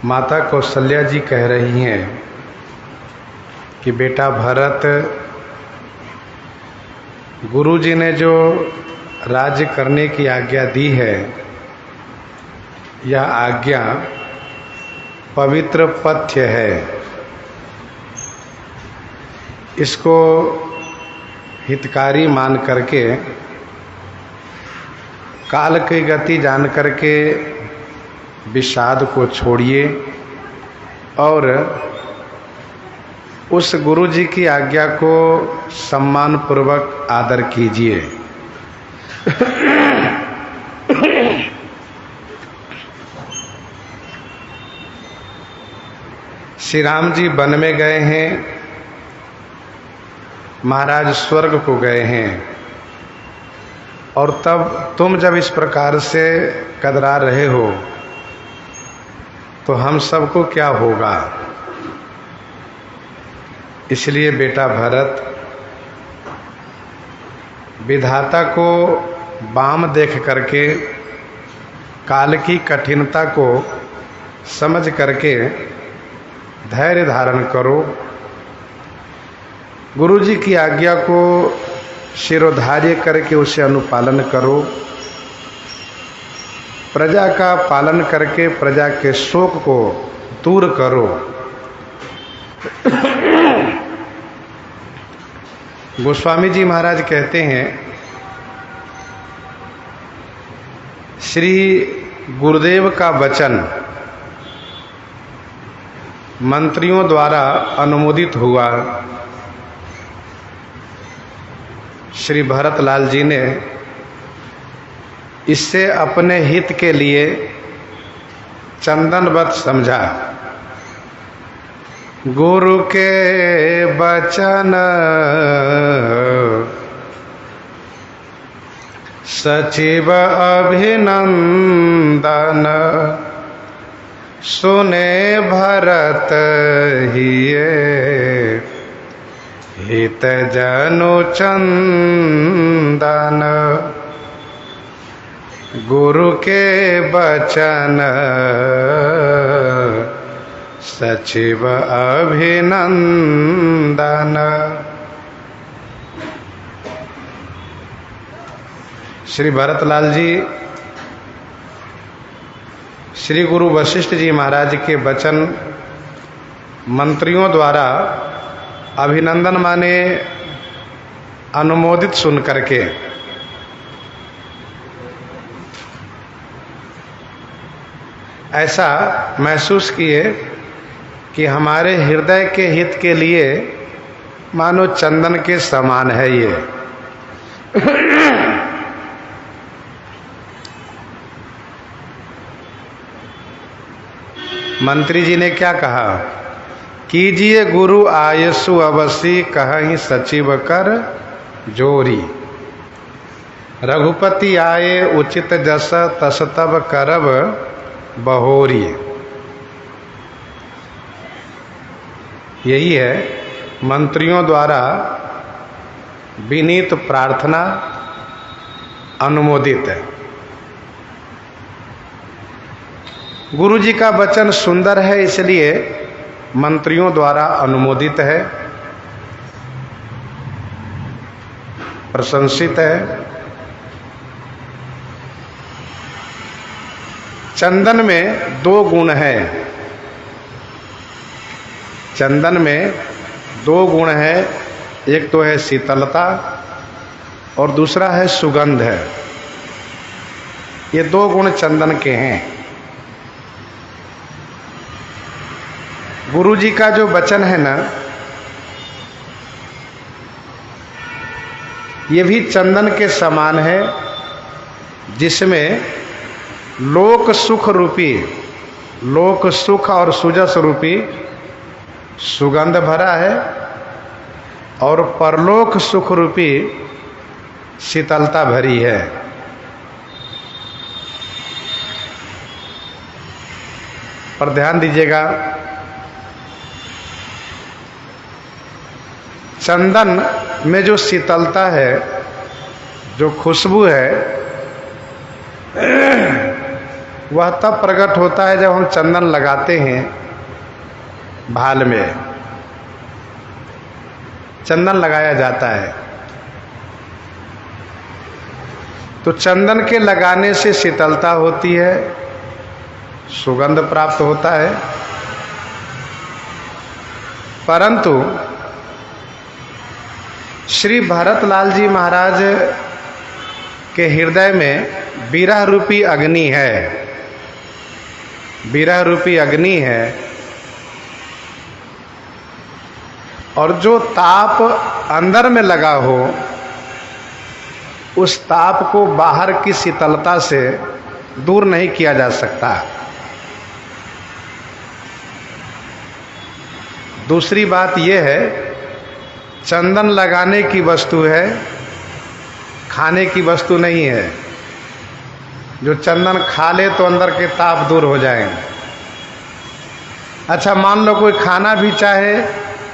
माता कौशल्या जी कह रही हैं कि बेटा भरत, गुरु जी ने जो राज्य करने की आज्ञा दी है, यह आज्ञा पवित्र पथ्य है। इसको हितकारी मान करके, काल की गति जान करके विषाद को छोड़िए और उस गुरु जी की आज्ञा को सम्मान पूर्वक आदर कीजिए। श्री राम जी वन में गए हैं, महाराज स्वर्ग को गए हैं, और तब तुम जब इस प्रकार से कदरा रहे हो तो हम सबको क्या होगा। इसलिए बेटा भरत, विधाता को बाम देख करके, काल की कठिनता को समझ करके धैर्य धारण करो। गुरु जी की आज्ञा को शिरोधार्य करके उसे अनुपालन करो। प्रजा का पालन करके प्रजा के शोक को दूर करो। गोस्वामी जी महाराज कहते हैं, श्री गुरुदेव का वचन मंत्रियों द्वारा अनुमोदित हुआ। श्री भरतलाल जी ने इससे अपने हित के लिए चंदनवत समझा। गुरु के वचन सचिव अभिनंदन, सुने भरत हिये हित जनु चंदन। गुरु के वचन सचिव अभिनंदन। श्री भरतलाल जी श्री गुरु वशिष्ठ जी महाराज के वचन मंत्रियों द्वारा अभिनंदन माने अनुमोदित सुन करके ऐसा महसूस किए कि हमारे हृदय के हित के लिए मानो चंदन के समान है ये। मंत्री जी ने क्या कहा, कीजिए गुरु आयसु अवसी, कहीं सचिव कर जोरी। रघुपति आए उचित जस, तस तब करब बहोरी। यही है मंत्रियों द्वारा विनीत प्रार्थना अनुमोदित है। गुरु जी का वचन सुंदर है, इसलिए मंत्रियों द्वारा अनुमोदित है, प्रशंसित है। चंदन में दो गुण हैं। चंदन में दो गुण है, एक तो है शीतलता और दूसरा है सुगंध है। ये दो गुण चंदन के हैं। गुरु जी का जो वचन है ना, ये भी चंदन के समान है, जिसमें लोक सुख रूपी, लोक सुख और सुजस रूपी सुगंध भरा है और परलोक सुख रूपी शीतलता भरी है। पर ध्यान दीजिएगा, चंदन में जो शीतलता है, जो खुशबू है, वह तब प्रकट होता है जब हम चंदन लगाते हैं भाल में, चंदन लगाया जाता है। तो चंदन के लगाने से शीतलता होती है, सुगंध प्राप्त होता है, परंतु श्री भरतलाल जी महाराज के हृदय में विरह रूपी अग्नि है, विरह रूपी अग्नि है, और जो ताप अंदर में लगा हो उस ताप को बाहर की शीतलता से दूर नहीं किया जा सकता। दूसरी बात यह है, चंदन लगाने की वस्तु है, खाने की वस्तु नहीं है। जो चंदन खा ले तो अंदर के ताप दूर हो जाएंगे। अच्छा, मान लो कोई खाना भी चाहे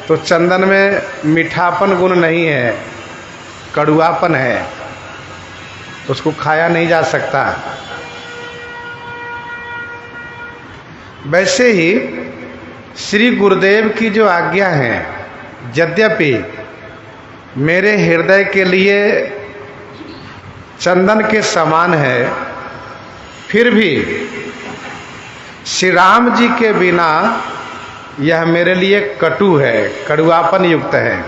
तो चंदन में मीठापन गुण नहीं है, कड़ुआपन है, उसको खाया नहीं जा सकता। वैसे ही श्री गुरुदेव की जो आज्ञा है, यद्यपि मेरे हृदय के लिए चंदन के समान है, फिर भी श्री राम जी के बिना यह मेरे लिए कटु है, कड़ुआपन युक्त है।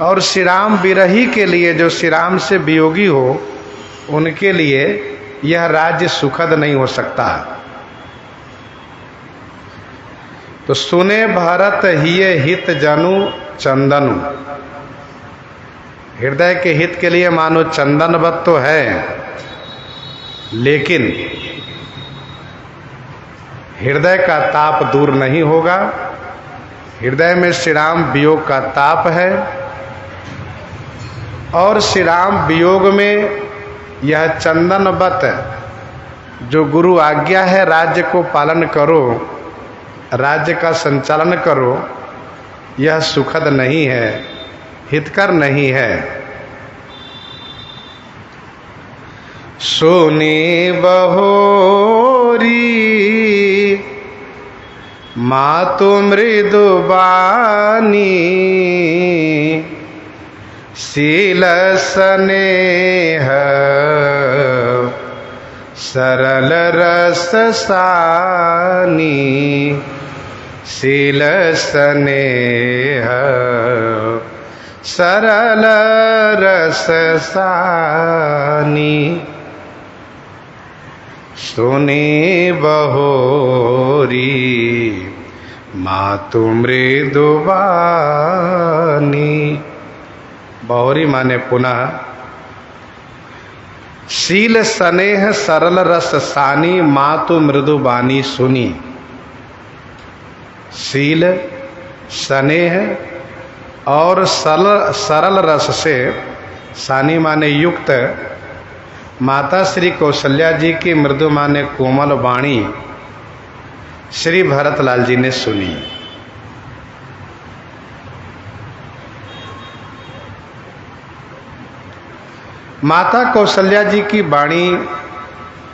और श्री राम विरही के लिए, जो श्री राम से वियोगी हो, उनके लिए यह राज्य सुखद नहीं हो सकता। तो सुने भरत हिये हित जनु चंदनु, हृदय के हित के लिए मानो चंदनवत तो है, लेकिन हृदय का ताप दूर नहीं होगा। हृदय में श्री राम वियोग का ताप है, और श्री राम वियोग में यह चंदनवत जो गुरु आज्ञा है, राज्य को पालन करो, राज्य का संचालन करो, यह सुखद नहीं है, हितकर नहीं है। सुनी बहोरी मातु मृदु बानी, शील स्नेह सरल रस सानी, शील स्नेह सरल रस सानी, सुनी बहोरी मातु मृदु बानी। बहोरी माने पुनः, शील स्नेह सरल रस सानी, मातु मृदु बानी सुनी। शील स्नेह और सरल रस से, सानी माने युक्त, माता श्री कौशल्या जी की मृदु माने कोमल वाणी श्री भरतलाल जी ने सुनी। माता कौशल्या जी की वाणी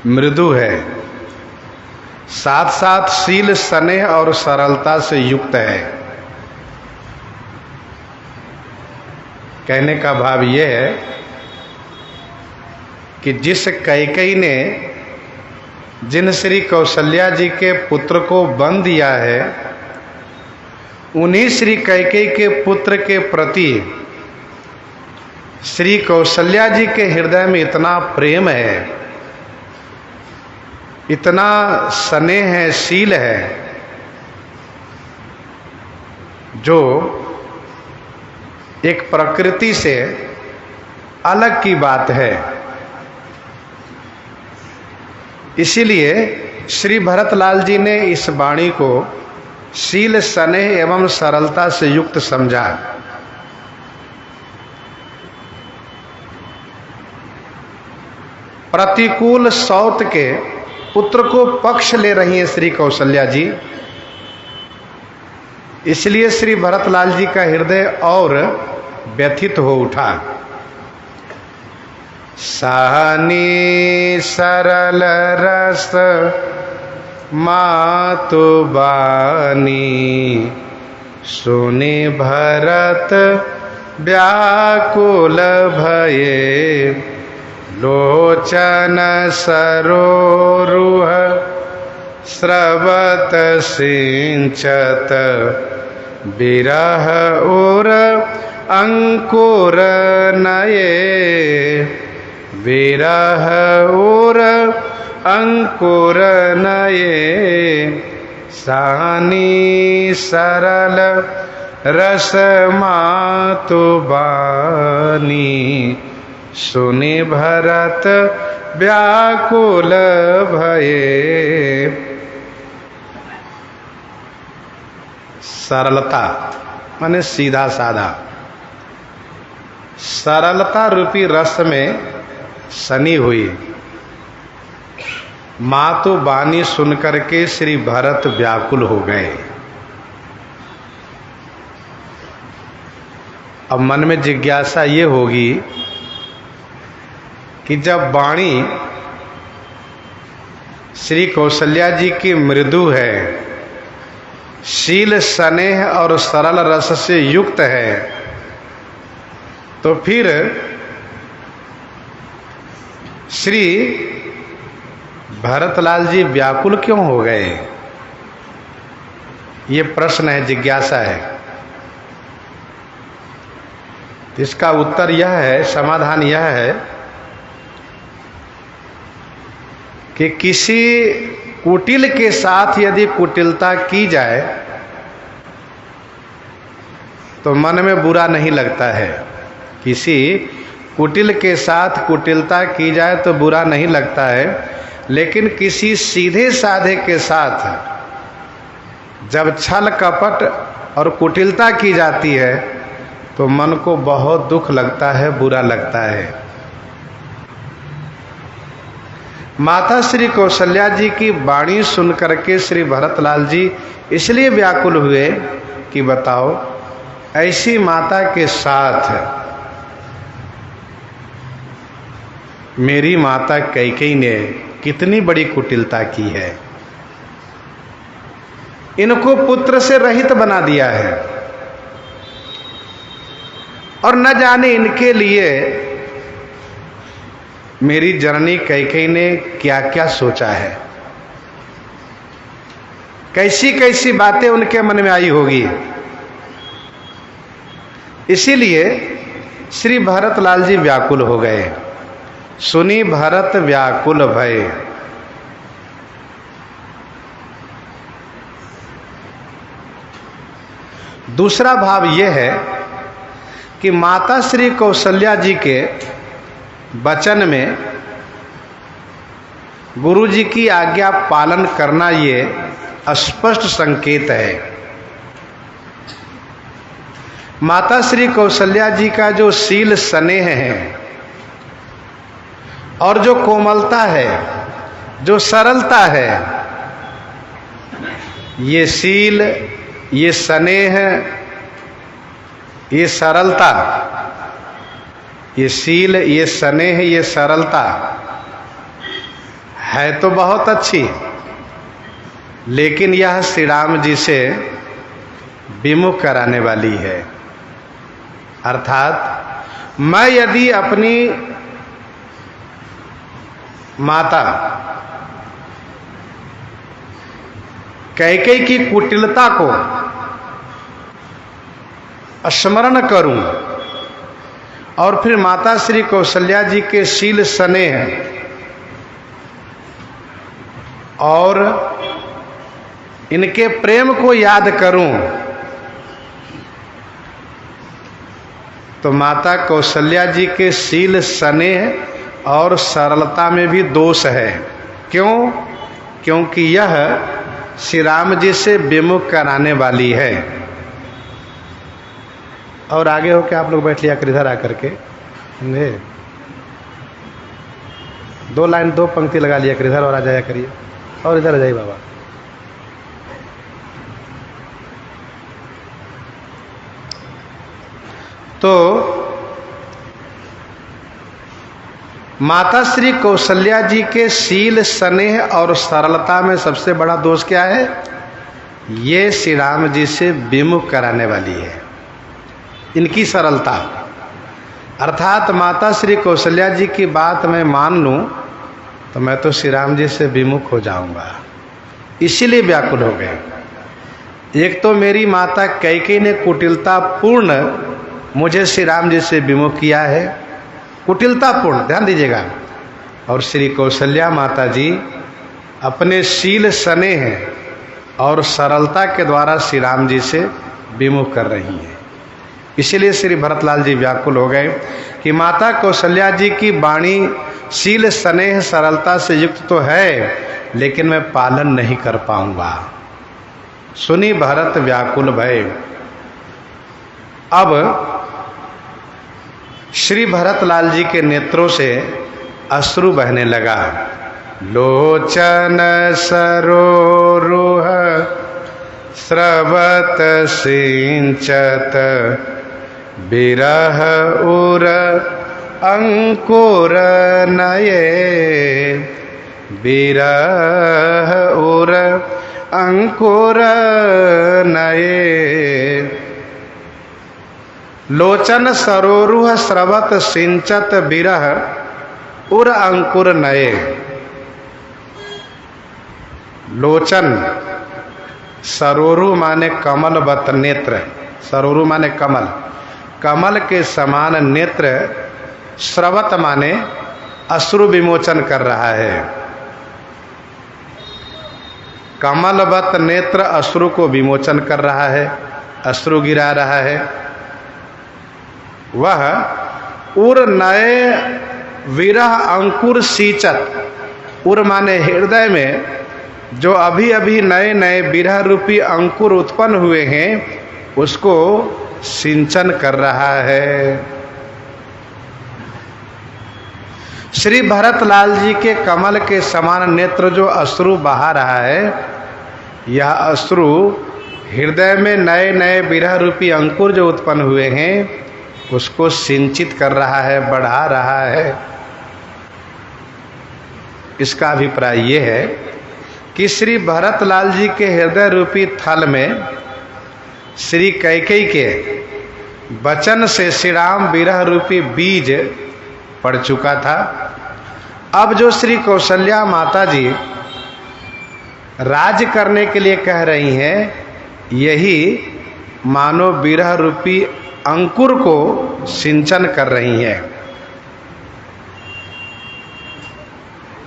मृदु है, साथ साथ शील स्नेह और सरलता से युक्त है। कहने का भाव यह है कि जिस कैकेयी ने जिन श्री कौशल्या जी के पुत्र को बंध दिया है, उन्हीं श्री कैकेयी के पुत्र के प्रति श्री कौशल्या जी के हृदय में इतना प्रेम है, इतना स्नेह है, शील है, जो एक प्रकृति से अलग की बात है। इसीलिए श्री भरतलाल जी ने इस वाणी को शील स्नेह एवं सरलता से युक्त समझा। प्रतिकूल सौत के पुत्र को पक्ष ले रही हैं श्री कौशल्या जी, इसलिए श्री भरतलाल जी का हृदय और व्यथित हो उठा। सहनी सरल रस मातु बानी, सुनि भरत व्याकुल भये, लोचन सरोरुह स्रवत सिंचत, विरह उर अंकुर नये, विरह उर अंकुर नये, सहनी सरल रस मातु बानी, सुनि भरत व्याकुल भये। सरलता माने सीधा साधा, सरलता रूपी रस में सनी हुई। मातु बानी सुनकर के श्री भरत व्याकुल हो गए। अब मन में जिज्ञासा ये होगी कि जब वाणी श्री कौशल्या जी की मृदु है, शील स्नेह और सरल रस से युक्त है, तो फिर श्री भरतलाल जी व्याकुल क्यों हो गए? ये प्रश्न है, जिज्ञासा है। इसका उत्तर यह है, समाधान यह है कि किसी कुटिल के साथ यदि कुटिलता की जाए तो मन में बुरा नहीं लगता है। किसी कुटिल के साथ कुटिलता की जाए तो बुरा नहीं लगता है, लेकिन किसी सीधे साधे के साथ जब छल कपट और कुटिलता की जाती है तो मन को बहुत दुख लगता है, बुरा लगता है। माता श्री कौशल्या जी की वाणी सुन करके श्री भरतलाल जी इसलिए व्याकुल हुए कि बताओ, ऐसी माता के साथ मेरी माता कैकेयी ने कितनी बड़ी कुटिलता की है, इनको पुत्र से रहित बना दिया है, और न जाने इनके लिए मेरी जननी कैकेयी ने क्या क्या सोचा है, कैसी कैसी बातें उनके मन में आई होगी। इसीलिए श्री भरतलाल जी व्याकुल हो गए। सुनी भरत व्याकुल भय। दूसरा भाव यह है कि माता श्री कौशल्या जी के वचन में गुरु जी की आज्ञा पालन करना ये स्पष्ट संकेत है। माता श्री कौशल्या जी का जो शील स्नेह है और जो कोमलता है, जो सरलता है, ये शील, ये स्नेह, ये सरलता, ये शील, ये स्नेह, ये सरलता है तो बहुत अच्छी, लेकिन यह श्री राम जी से विमुख कराने वाली है। अर्थात मैं यदि अपनी माता कैकेयी की कुटिलता को स्मरण करूं और फिर माता श्री कौशल्या जी के शील स्नेह और इनके प्रेम को याद करूं, तो माता कौशल्या जी के शील स्नेह और सरलता में भी दोष है। क्यों? क्योंकि यह श्री राम जी से विमुख कराने वाली है। और आगे हो के आप लोग बैठ लिया कर इधर आकर के, समझे? 2 लाइन 2 पंक्ति लगा लिया कर इधर और आ जाया करिए, और इधर आ जाइए बाबा। तो माता श्री कौशल्या जी के शील, स्नेह और सरलता में सबसे बड़ा दोष क्या है? ये श्री राम जी से विमुख कराने वाली है, इनकी सरलता। अर्थात माता श्री कौशल्या जी की बात मैं मान लूं तो मैं तो श्री राम जी से विमुख हो जाऊंगा, इसीलिए व्याकुल हो गए। एक तो मेरी माता कैकेयी ने कुटिलता पूर्ण मुझे श्री राम जी से विमुख किया है, कुटिलता पूर्ण, ध्यान दीजिएगा। और श्री कौशल्या माता जी अपने शील, स्नेह और सरलता के द्वारा श्री राम जी से विमुख कर रही हैं। इसीलिए श्री भरतलाल जी व्याकुल हो गए कि माता कौशल्या जी की वाणी शील, स्नेह, सरलता से युक्त तो है, लेकिन मैं पालन नहीं कर पाऊंगा। सुनी भरत व्याकुल भय। अब श्री भरतलाल जी के नेत्रों से अश्रु बहने लगा। लोचन सरोरुह स्रवत सिंचत बिरह उर अंकुर नये, बिरह उर अंकुर नये। लोचन सरोरुह स्रवत सिंचत बिरह उर अंकुर नये। लोचन, सरोरु माने कमलवत नेत्र, सरोरु माने कमल, कमल के समान नेत्र, स्रवत माने अश्रु विमोचन कर रहा है। कमलवत नेत्र अश्रु को विमोचन कर रहा है, अश्रु गिरा रहा है। वह उर नए विरह अंकुर सींचत, उर माने हृदय में जो अभी अभी नए नए विरह रूपी अंकुर उत्पन्न हुए हैं उसको सिंचन कर रहा है। श्री भरतलाल जी के कमल के समान नेत्र जो अश्रु बहा रहा है, यह अश्रु हृदय में नए नए विरह रूपी अंकुर जो उत्पन्न हुए हैं उसको सिंचित कर रहा है, बढ़ा रहा है। इसका अभिप्राय यह है कि श्री भरतलाल जी के हृदय रूपी थल में श्री कैकेयी के वचन से श्री राम विरह रूपी बीज पड़ चुका था। अब जो श्री कौशल्या माता जी राज करने के लिए कह रही हैं, यही मानो विरह रूपी अंकुर को सिंचन कर रही हैं।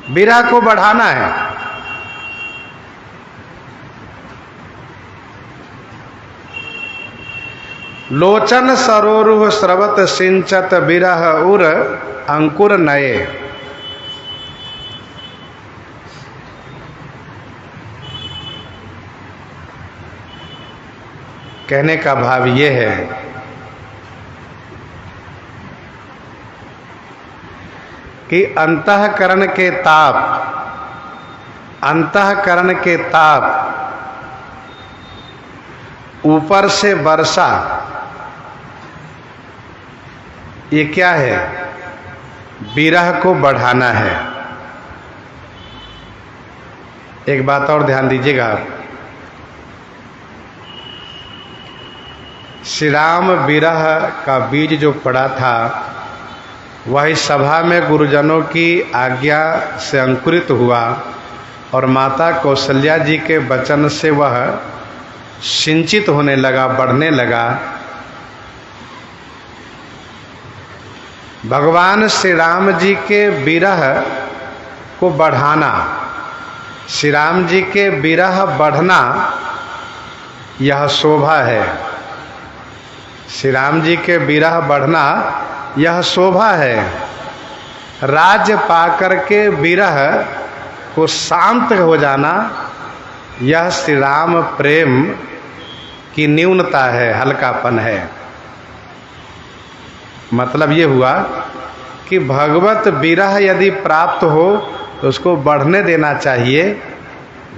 विरह को बढ़ाना है। लोचन सरोरुह स्रवत सिंचत बिरह उर अंकुर नये। कहने का भाव ये है कि अंतःकरण के ताप, अंतःकरण के ताप ऊपर से वर्षा, ये क्या है? विरह को बढ़ाना है। एक बात और ध्यान दीजिएगा, श्री राम विरह का बीज जो पड़ा था वही सभा में गुरुजनों की आज्ञा से अंकुरित हुआ और माता कौशल्या जी के वचन से वह सिंचित होने लगा, बढ़ने लगा। भगवान श्री राम जी के विरह को बढ़ाना, श्री राम जी के विरह बढ़ना, यह शोभा है। श्री राम जी के विरह बढ़ना यह शोभा है। राज पाकर के विरह को शांत हो जाना, यह श्री राम प्रेम की न्यूनता है, हल्कापन है। मतलब ये हुआ कि भगवत विरह यदि प्राप्त हो तो उसको बढ़ने देना चाहिए,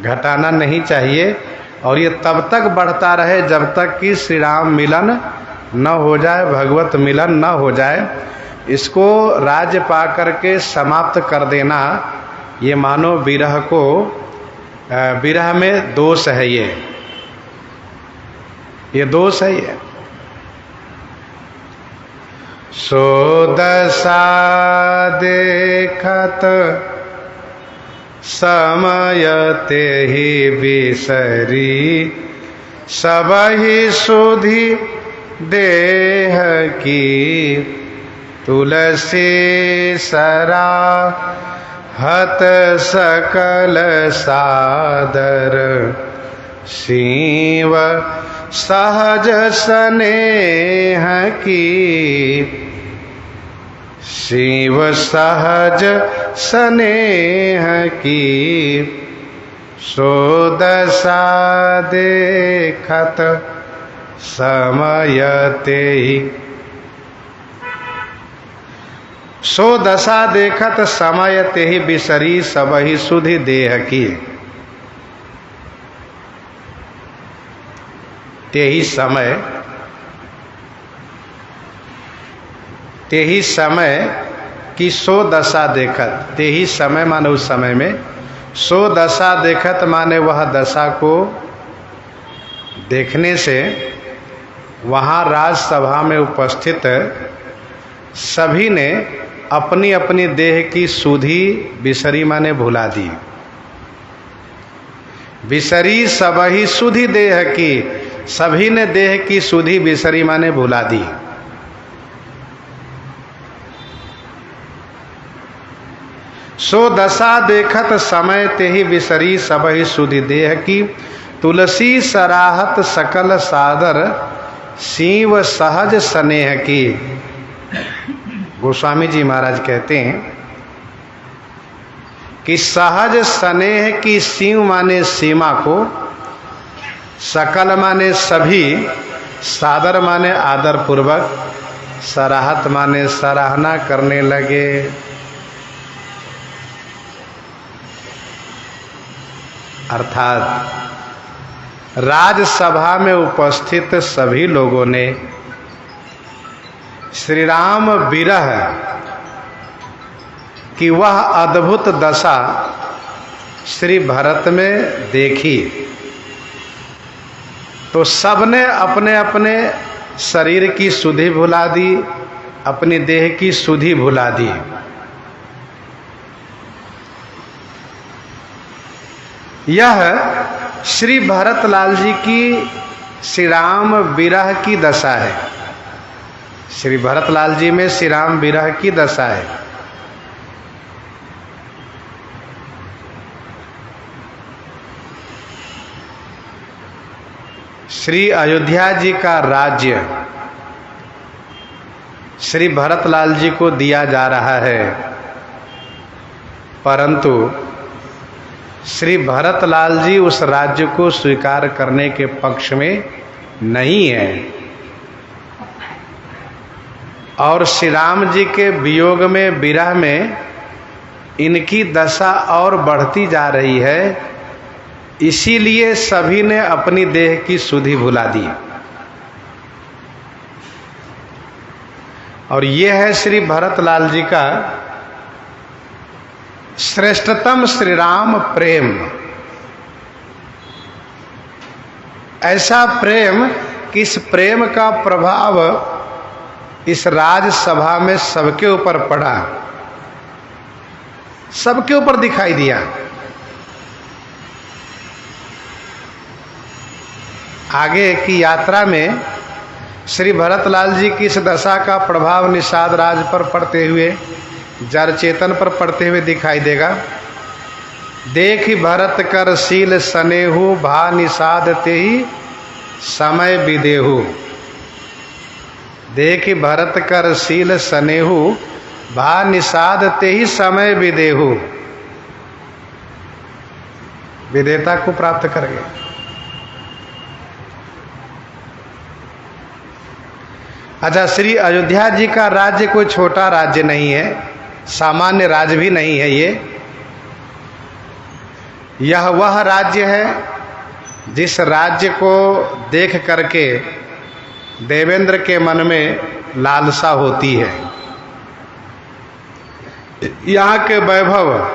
घटाना नहीं चाहिए। और ये तब तक बढ़ता रहे जब तक कि श्री राम मिलन न हो जाए, भगवत मिलन न हो जाए। इसको राज्य पा करके समाप्त कर देना, ये मानो विरह को, विरह में दोष है, ये दोष है ये। सो दशा देखत समय ते ही बिसरी, सबहि सुधि देह की, तुलसी सराहत सकल सादर, शिव सहज स्नेह की, शिव सहज स्नेह की, सो दशा देखत समय ते ही। सो दशा देखत समय ते ही बिसरी, सबहि सुधि देह की। ते ही समय की सो दशा देखत, ते ही समय माने उस समय में, सो दशा देखत माने वह दशा को देखने से वहाँ राजसभा में उपस्थित सभी ने अपनी अपनी देह की सुधि बिसरी माने भुला दी। बिसरी सबहि सुधि देह की, सभी ने देह की सुधि बिसरी माने भुला दी। सो दशा देखत समय ते ही बिसरी, सबहि सुधि देह की, तुलसी सराहत सकल सादर, शिव सहज स्नेह की। गोस्वामी जी महाराज कहते हैं कि सहज स्नेह की, शिव माने सीमा को, सकल माने सभी, सादर माने आदर पूर्वक, सराहत माने सराहना करने लगे। अर्थात राजसभा में उपस्थित सभी लोगों ने श्री राम विरह की वह अद्भुत दशा श्री भरत में देखी, तो सबने अपने अपने शरीर की सुधि भुला दी, अपनी देह की सुधि भुला दी। यह श्री भरतलाल जी की श्री राम विरह की दशा है। श्री भरतलाल जी में श्री राम विरह की दशा है। श्री अयोध्या जी का राज्य श्री भरतलाल जी को दिया जा रहा है, परंतु श्री भरतलाल जी उस राज्य को स्वीकार करने के पक्ष में नहीं है, और श्री राम जी के वियोग में, विरह में इनकी दशा और बढ़ती जा रही है। इसीलिए सभी ने अपनी देह की सुधि भुला दी। और यह है श्री भरतलाल जी का श्रेष्ठतम श्री राम प्रेम। ऐसा प्रेम कि इस प्रेम का प्रभाव इस राजसभा में सबके ऊपर पड़ा, सबके ऊपर दिखाई दिया। आगे की यात्रा में श्री भरतलाल जी की इस दशा का प्रभाव निषाद राज पर पड़ते हुए, जड़ चेतन पर पड़ते हुए दिखाई देगा। देख भरत कर शील सनेहु, भा निषाद ते ही समय विदेहु। देख भरत कर शील सनेहु, भा निषाद ते ही समय विदेहु। विदेता को प्राप्त कर गए। अच्छा, श्री अयोध्या जी का राज्य कोई छोटा राज्य नहीं है, सामान्य राज्य भी नहीं है। यह वह राज्य है जिस राज्य को देख करके देवेंद्र के मन में लालसा होती है। यहाँ के वैभव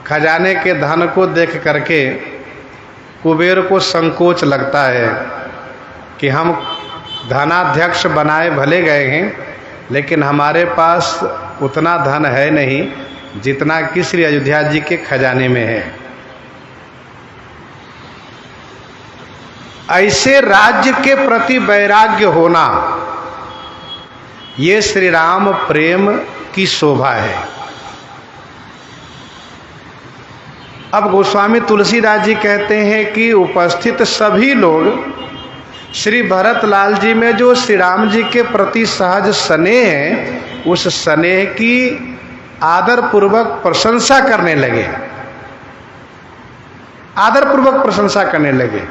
खजाने के धन को देख करके कुबेर को संकोच लगता है कि हम धनाध्यक्ष बनाए भले गए हैं, लेकिन हमारे पास उतना धन है नहीं जितना कि श्री अयोध्या जी के खजाने में है। ऐसे राज्य के प्रति वैराग्य होना, ये श्री राम प्रेम की शोभा है। अब गोस्वामी तुलसीदास जी कहते हैं कि उपस्थित सभी लोग श्री भरतलाल जी में जो श्री राम जी के प्रति सहज स्नेह है, उस स्नेह की आदर पूर्वक प्रशंसा करने लगे, आदर पूर्वक प्रशंसा करने लगे।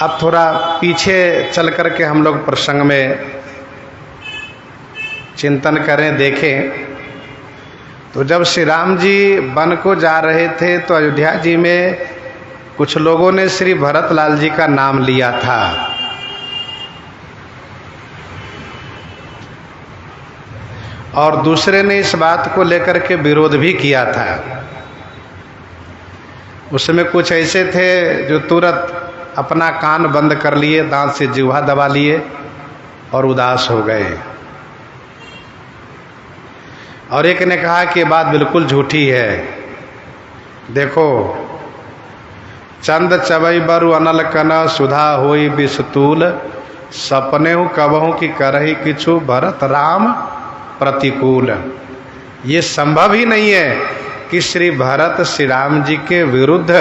अब थोड़ा पीछे चल करके हम लोग प्रसंग में चिंतन करें, देखें तो जब श्री राम जी वन को जा रहे थे तो अयोध्या जी में कुछ लोगों ने श्री भरतलाल जी का नाम लिया था। और दूसरे ने इस बात को लेकर के विरोध भी किया था। उसमें कुछ ऐसे थे जो तुरंत अपना कान बंद कर लिए, दांत से जिह्वा दबा लिए और उदास हो गए। और एक ने कहा कि ये बात बिल्कुल झूठी है। देखो, चंद चबई बरु अनल कन सुधा होई विषतूल, सपने हूँ कबहू की करही किछु भरत राम प्रतिकूल। ये संभव ही नहीं है कि श्री भरत श्री राम जी के विरुद्ध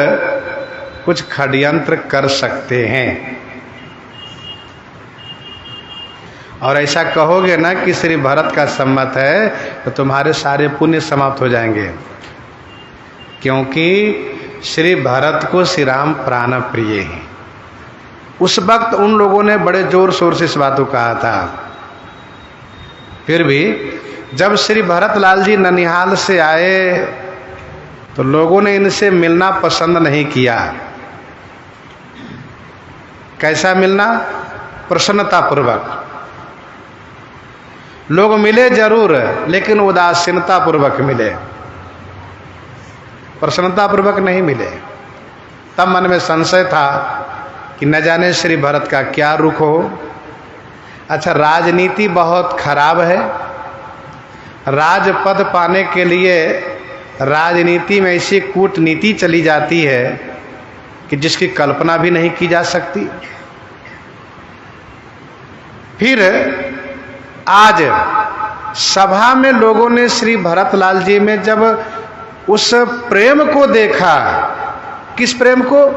कुछ षड्यंत्र कर सकते हैं। और ऐसा कहोगे ना कि श्री भरत का सम्मत है तो तुम्हारे सारे पुण्य समाप्त हो जाएंगे, क्योंकि श्री भरत को श्री राम प्राण प्रिय हैं। उस वक्त उन लोगों ने बड़े जोर शोर से इस बात को कहा था। फिर भी जब श्री भरतलाल जी ननिहाल से आए तो लोगों ने इनसे मिलना पसंद नहीं किया। कैसा मिलना? प्रसन्नता पूर्वक। लोग मिले जरूर, लेकिन उदासीनता पूर्वक मिले, प्रसन्नता पूर्वक नहीं मिले। तब मन में संशय था कि न जाने श्री भरत का क्या रुख हो। अच्छा, राजनीति बहुत खराब है। राजपद पाने के लिए राजनीति में ऐसी कूटनीति चली जाती है कि जिसकी कल्पना भी नहीं की जा सकती। फिर आज सभा में लोगों ने श्री भरतलाल जी में जब उस प्रेम को देखा, किस प्रेम को?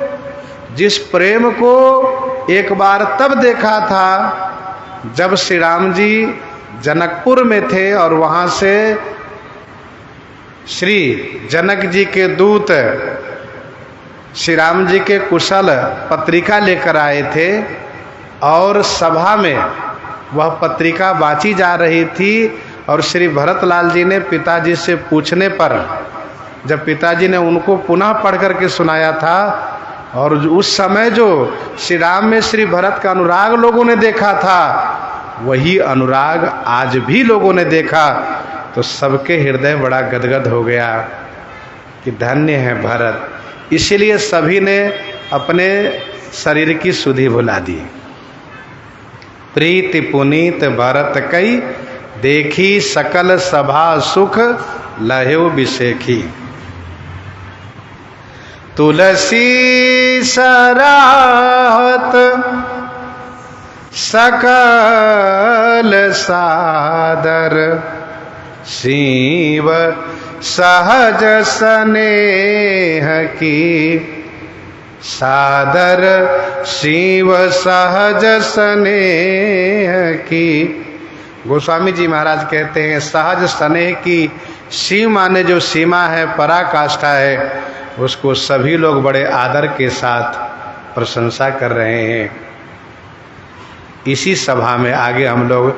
जिस प्रेम को एक बार तब देखा था जब श्री राम जी जनकपुर में थे और वहां से श्री जनक जी के दूत श्री राम जी के कुशल पत्रिका लेकर आए थे और सभा में वह पत्रिका बाँची जा रही थी। और श्री भरतलाल जी ने पिताजी से पूछने पर जब पिताजी ने उनको पुनः पढ़ करके सुनाया था, और उस समय जो श्री राम में श्री भरत का अनुराग लोगों ने देखा था, वही अनुराग आज भी लोगों ने देखा, तो सबके हृदय बड़ा गदगद हो गया कि धन्य है भरत। इसीलिए सभी ने अपने शरीर की सुधि भुला दी। प्रीति पुनीत भरत कई, देखी सकल सभा सुख लहेउ बिसेखी। तुलसी सराहत सकल सादर, शिव सहज स्नेह की। सादर शिव सहज स्नेह की। गोस्वामी जी महाराज कहते हैं सहज स्नेह की। शिव माने जो सीमा है, पराकाष्ठा है, उसको सभी लोग बड़े आदर के साथ प्रशंसा कर रहे हैं। इसी सभा में आगे हम लोग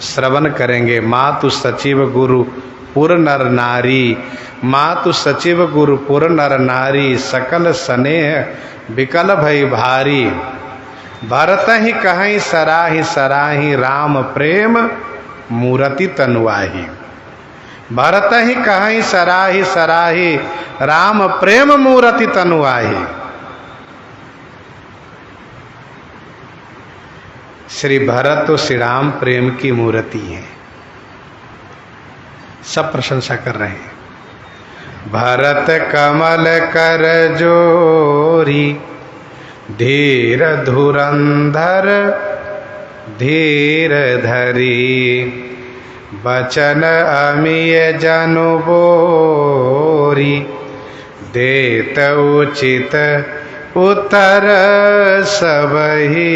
श्रवण करेंगे। मातु सचिव गुरु पुर नर नारी, मातु सचिव गुरु पुर नर नारी, सकल स्नेह विकल भई भारी। भरत ही कहीं सराही सराही राम प्रेम मूरति तनुआही। भरत ही कहीं सराही सराही राम प्रेम मूरति तनुआही। श्री भरत तो श्री राम प्रेम की मूर्ति है, सब प्रशंसा कर रहे हैं। भरत कमल कर जोरी धीर धुरंधर धीर धरी बचन अमीय जनु बोरी देत उचित उत्तर सबही।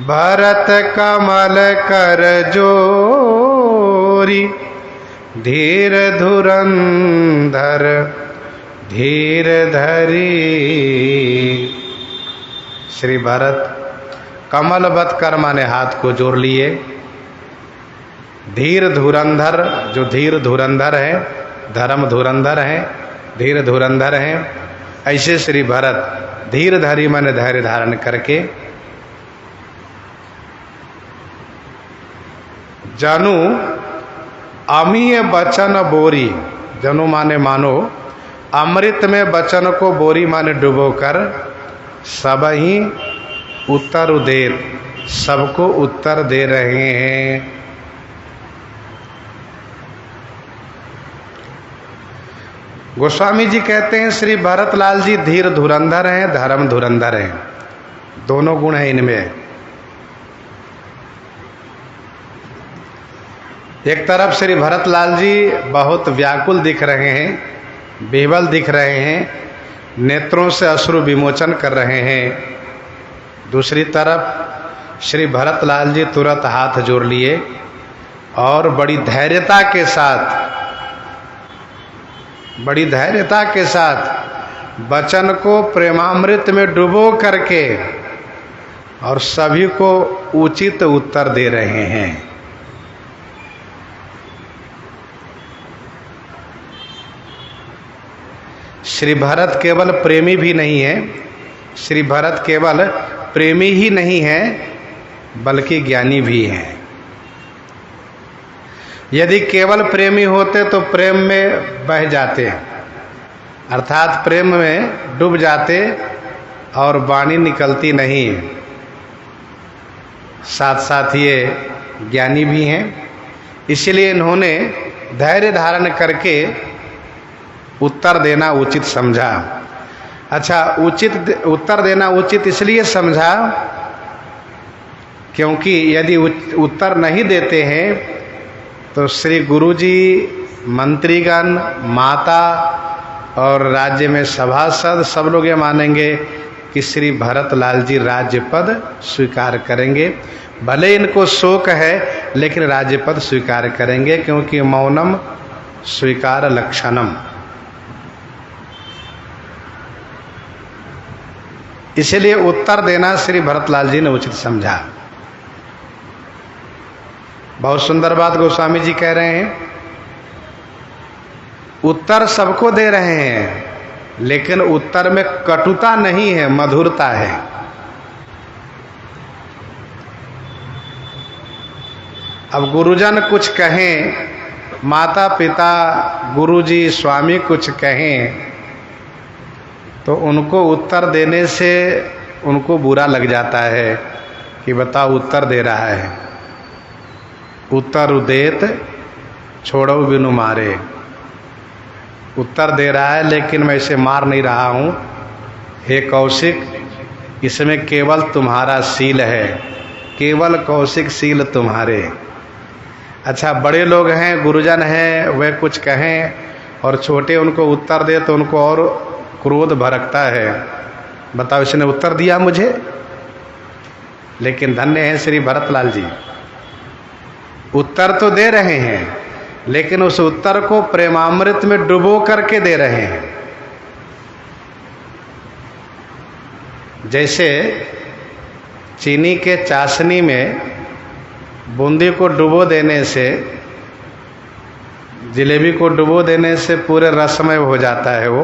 भरत कमल कर जोरी धीर धुरंधर धीर धरी। श्री भरत कमलवत कर माने हाथ को जोड़ लिए। धीर धुरंधर, जो धीर धुरंधर है, धर्म धुरंधर है, धीर धुरंधर है, ऐसे श्री भरत धीर धरी माने धैर्य धारण करके जनु अमीय बचन बोरी, जनु माने मानो, अमृत में बचन को बोरी माने डुबोकर सब ही उत्तर उदेत, सबको उत्तर दे रहे हैं। गोस्वामी जी कहते हैं श्री भरतलाल जी धीर धुरंधर हैं, धर्म धुरंधर हैं, दोनों गुण हैं इनमें। एक तरफ श्री भरतलाल जी बहुत व्याकुल दिख रहे हैं, बेबल दिख रहे हैं, नेत्रों से अश्रु विमोचन कर रहे हैं। दूसरी तरफ श्री भरतलाल जी तुरंत हाथ जोड़ लिए और बड़ी धैर्यता के साथ वचन को प्रेमामृत में डुबो करके और सभी को उचित उत्तर दे रहे हैं। श्री भरत केवल प्रेमी भी नहीं है, श्री भरत केवल प्रेमी ही नहीं है बल्कि ज्ञानी भी हैं। यदि केवल प्रेमी होते तो प्रेम में बह जाते, अर्थात प्रेम में डूब जाते और वाणी निकलती नहीं। साथ साथ ये ज्ञानी भी हैं, इसलिए इन्होंने धैर्य धारण करके उत्तर देना उचित समझा। अच्छा, उचित उत्तर देना उचित इसलिए समझा क्योंकि यदि उत्तर नहीं देते हैं तो श्री गुरुजी, मंत्रीगण, माता और राज्य में सभासद सब लोग ये मानेंगे कि श्री भरतलाल जी राज्य पद स्वीकार करेंगे। भले इनको शोक है लेकिन राज्य पद स्वीकार करेंगे, क्योंकि मौनम स्वीकार लक्षणम। इसलिए उत्तर देना श्री भरतलाल जी ने उचित समझा। बहुत सुंदर बात गोस्वामी जी कह रहे हैं, उत्तर सबको दे रहे हैं लेकिन उत्तर में कटुता नहीं है, मधुरता है। अब गुरुजन कुछ कहें, माता पिता, गुरुजी, स्वामी कुछ कहें तो उनको उत्तर देने से उनको बुरा लग जाता है कि बताओ उत्तर दे रहा है, उत्तर उदेत छोड़ो बिनु मारे, उत्तर दे रहा है लेकिन मैं इसे मार नहीं रहा हूँ। हे कौशिक, इसमें केवल तुम्हारा शील है, केवल कौशिक शील तुम्हारे। अच्छा, बड़े लोग हैं, गुरुजन हैं, वे कुछ कहें और छोटे उनको उत्तर दे तो उनको और क्रोध भड़कता है। बताओ, इसने उत्तर दिया मुझे। लेकिन धन्य है श्री भरतलाल जी, उत्तर तो दे रहे हैं लेकिन उस उत्तर को प्रेमामृत में डुबो करके दे रहे हैं। जैसे चीनी के चाशनी में बूंदी को डुबो देने से, जलेबी को डुबो देने से पूरे रसमय हो जाता है वो,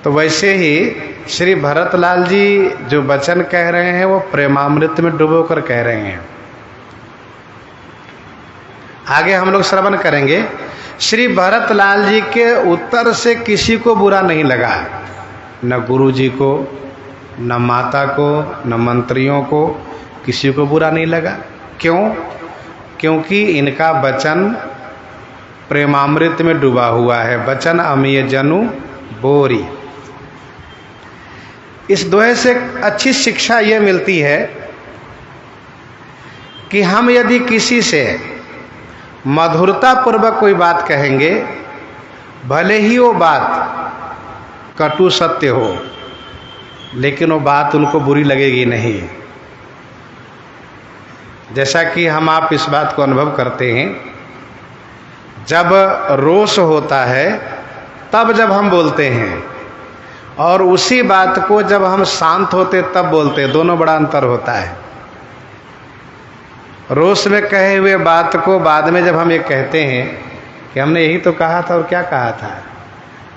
तो वैसे ही श्री भरतलाल जी जो वचन कह रहे हैं वो प्रेमामृत में डुबोकर कह रहे हैं। आगे हम लोग श्रवण करेंगे। श्री भरतलाल जी के उत्तर से किसी को बुरा नहीं लगा, न गुरु जी को, न माता को, न मंत्रियों को, किसी को बुरा नहीं लगा। क्यों? क्योंकि इनका वचन प्रेमामृत में डूबा हुआ है। वचन अमीय जनु बोरी। इस दोहे से अच्छी शिक्षा यह मिलती है कि हम यदि किसी से मधुरता पूर्वक कोई बात कहेंगे, भले ही वो बात कटु सत्य हो, लेकिन वो बात उनको बुरी लगेगी नहीं। जैसा कि हम आप इस बात को अनुभव करते हैं, जब रोष होता है तब जब हम बोलते हैं, और उसी बात को जब हम शांत होते तब बोलते हैं, दोनों बड़ा अंतर होता है। रोष में कहे हुए बात को बाद में जब हम ये कहते हैं कि हमने यही तो कहा था, और क्या कहा था,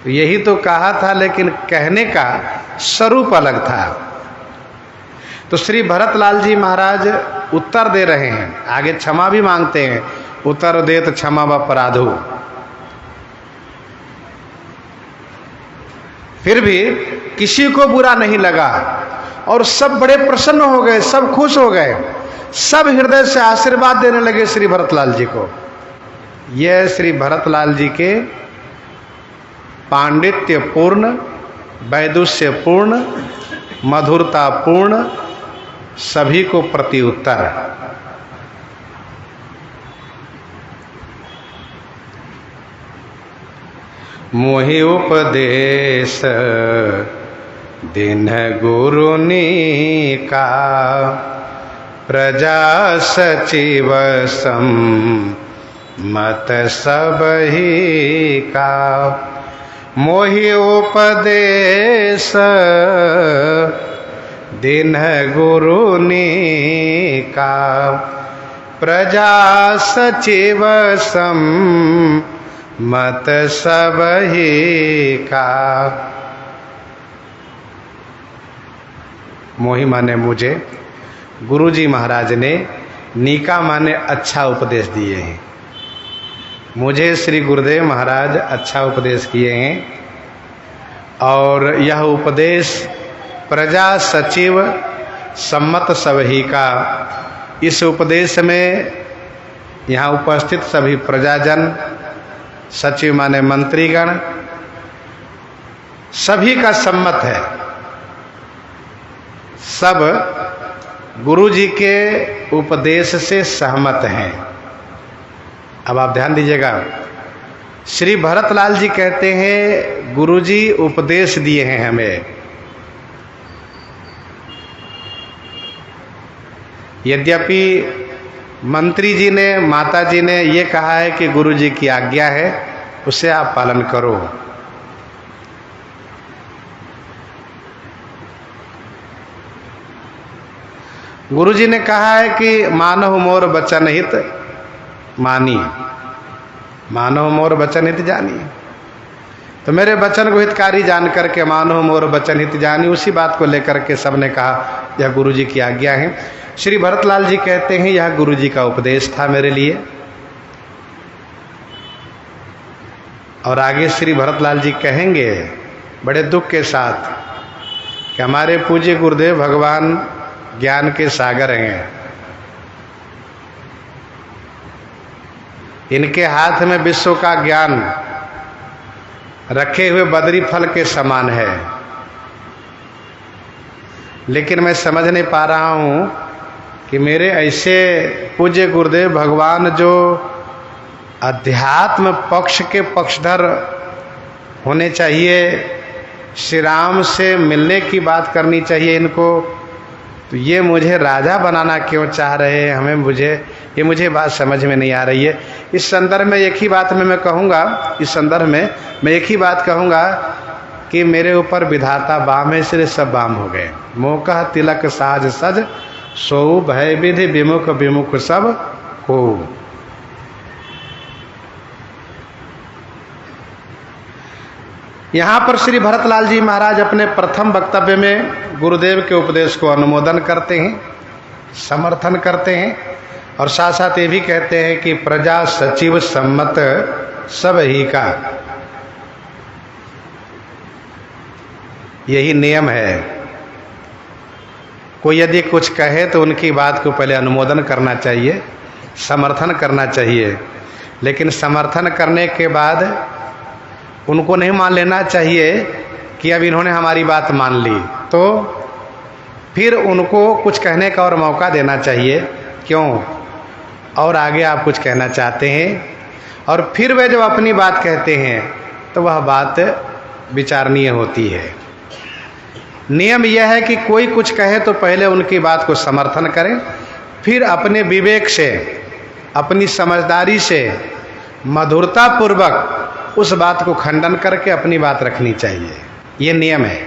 तो यही तो कहा था, लेकिन कहने का स्वरूप अलग था। तो श्री भरतलाल जी महाराज उत्तर दे रहे हैं, आगे क्षमा भी मांगते हैं, उत्तर देत क्षमा व अपराधो। फिर भी किसी को बुरा नहीं लगा और सब बड़े प्रसन्न हो गए, सब खुश हो गए, सब हृदय से आशीर्वाद देने लगे श्री भरतलाल जी को। यह श्री भरतलाल जी के पांडित्य पूर्ण, वैदुष्य पूर्ण, मधुरता पूर्ण सभी को प्रति उत्तर। मोहि उपदेश दिन गुरुनी का, प्रजा सचिव मत सबही का। मोहि उपदेश दिन गुरुनी का, प्रजा सचिव मत सबही का। मोहि माने मुझे, गुरुजी महाराज ने, नीका माने अच्छा उपदेश दिए हैं। मुझे श्री गुरुदेव महाराज अच्छा उपदेश किए हैं, और यह उपदेश प्रजा सचिव सम्मत सबही का। इस उपदेश में यहाँ उपस्थित सभी प्रजाजन, सचिव माने मंत्रीगण, सभी का सम्मत है। सब गुरु जी के उपदेश से सहमत हैं। अब आप ध्यान दीजिएगा, श्री भरतलाल जी कहते हैं गुरु जी उपदेश दिए हैं हमें। यद्यपि मंत्री जी ने, माता जी ने ये कहा है कि गुरु जी की आज्ञा है, उसे आप पालन करो। गुरु जी ने कहा है कि मानव मोर बचन हित मानी, मानव मोर बचन हित जानी। तो मेरे वचन को हितकारी जान करके मानव मोर बचन हित जानी, उसी बात को लेकर के सबने कहा यह गुरु जी की आज्ञा है। श्री भरतलाल जी कहते हैं यह गुरु जी का उपदेश था मेरे लिए। और आगे श्री भरतलाल जी कहेंगे बड़े दुख के साथ कि हमारे पूज्य गुरुदेव भगवान ज्ञान के सागर हैं, इनके हाथ में विश्व का ज्ञान रखे हुए बदरी फल के समान है। लेकिन मैं समझ नहीं पा रहा हूँ कि मेरे ऐसे पूज्य गुरुदेव भगवान जो अध्यात्म पक्ष के पक्षधर होने चाहिए, श्री राम से मिलने की बात करनी चाहिए इनको, तो ये मुझे राजा बनाना क्यों चाह रहे हैं हमें, मुझे बात समझ में नहीं आ रही है। इस संदर्भ में एक ही बात मैं कहूँगा, इस संदर्भ में मैं एक ही बात कहूँगा कि मेरे ऊपर विधाता बाम है, इसलिए सब बाम हो गए। मोकह तिलक साज सज सो भय विधि विमुख विमुख सब हो। यहाँ पर श्री भरतलाल जी महाराज अपने प्रथम वक्तव्य में गुरुदेव के उपदेश को अनुमोदन करते हैं, समर्थन करते हैं और साथ साथ ये भी कहते हैं कि प्रजा सचिव सम्मत सब ही का यही नियम है। कोई यदि कुछ कहे तो उनकी बात को पहले अनुमोदन करना चाहिए, समर्थन करना चाहिए, लेकिन समर्थन करने के बाद उनको नहीं मान लेना चाहिए कि अब इन्होंने हमारी बात मान ली, तो फिर उनको कुछ कहने का और मौका देना चाहिए। क्यों? और आगे आप कुछ कहना चाहते हैं और फिर वे जब अपनी बात कहते हैं तो वह बात विचारणीय होती है। नियम यह है कि कोई कुछ कहे तो पहले उनकी बात को समर्थन करें, फिर अपने विवेक से, अपनी समझदारी से मधुरता पूर्वक उस बात को खंडन करके अपनी बात रखनी चाहिए। ये नियम है।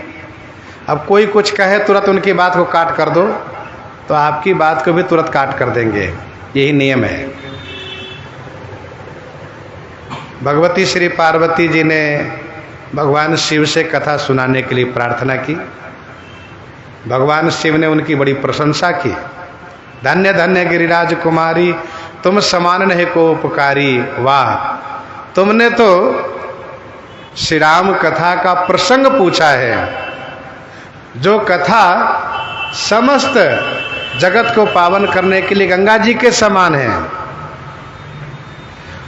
अब कोई कुछ कहे तुरंत उनकी बात को काट कर दो तो आपकी बात को भी तुरंत काट कर देंगे। यही नियम है। भगवती श्री पार्वती जी ने भगवान शिव से कथा सुनाने के लिए प्रार्थना की। भगवान शिव ने उनकी बड़ी प्रशंसा की। धन्य धन्य गिरिराज कुमारी, तुम समान नहीं को उपकारी। वाह, तुमने तो श्री राम कथा का प्रसंग पूछा है, जो कथा समस्त जगत को पावन करने के लिए गंगा जी के समान है,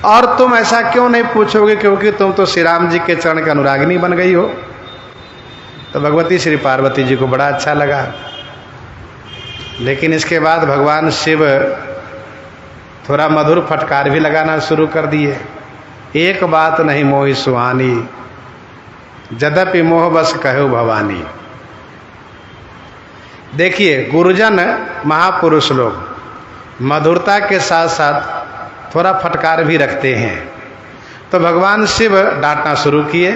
और तुम ऐसा क्यों नहीं पूछोगे क्योंकि तुम तो श्री राम जी के चरण के अनुरागिनी बन गई हो। तो भगवती श्री पार्वती जी को बड़ा अच्छा लगा। लेकिन इसके बाद भगवान शिव थोड़ा मधुर फटकार भी लगाना शुरू कर दिए। एक बात नहीं मोहि सुहानी, यद्यपि मोह बस कहो भवानी। देखिए, गुरुजन महापुरुष लोग मधुरता के साथ साथ थोड़ा फटकार भी रखते हैं। तो भगवान शिव डांटना शुरू किए।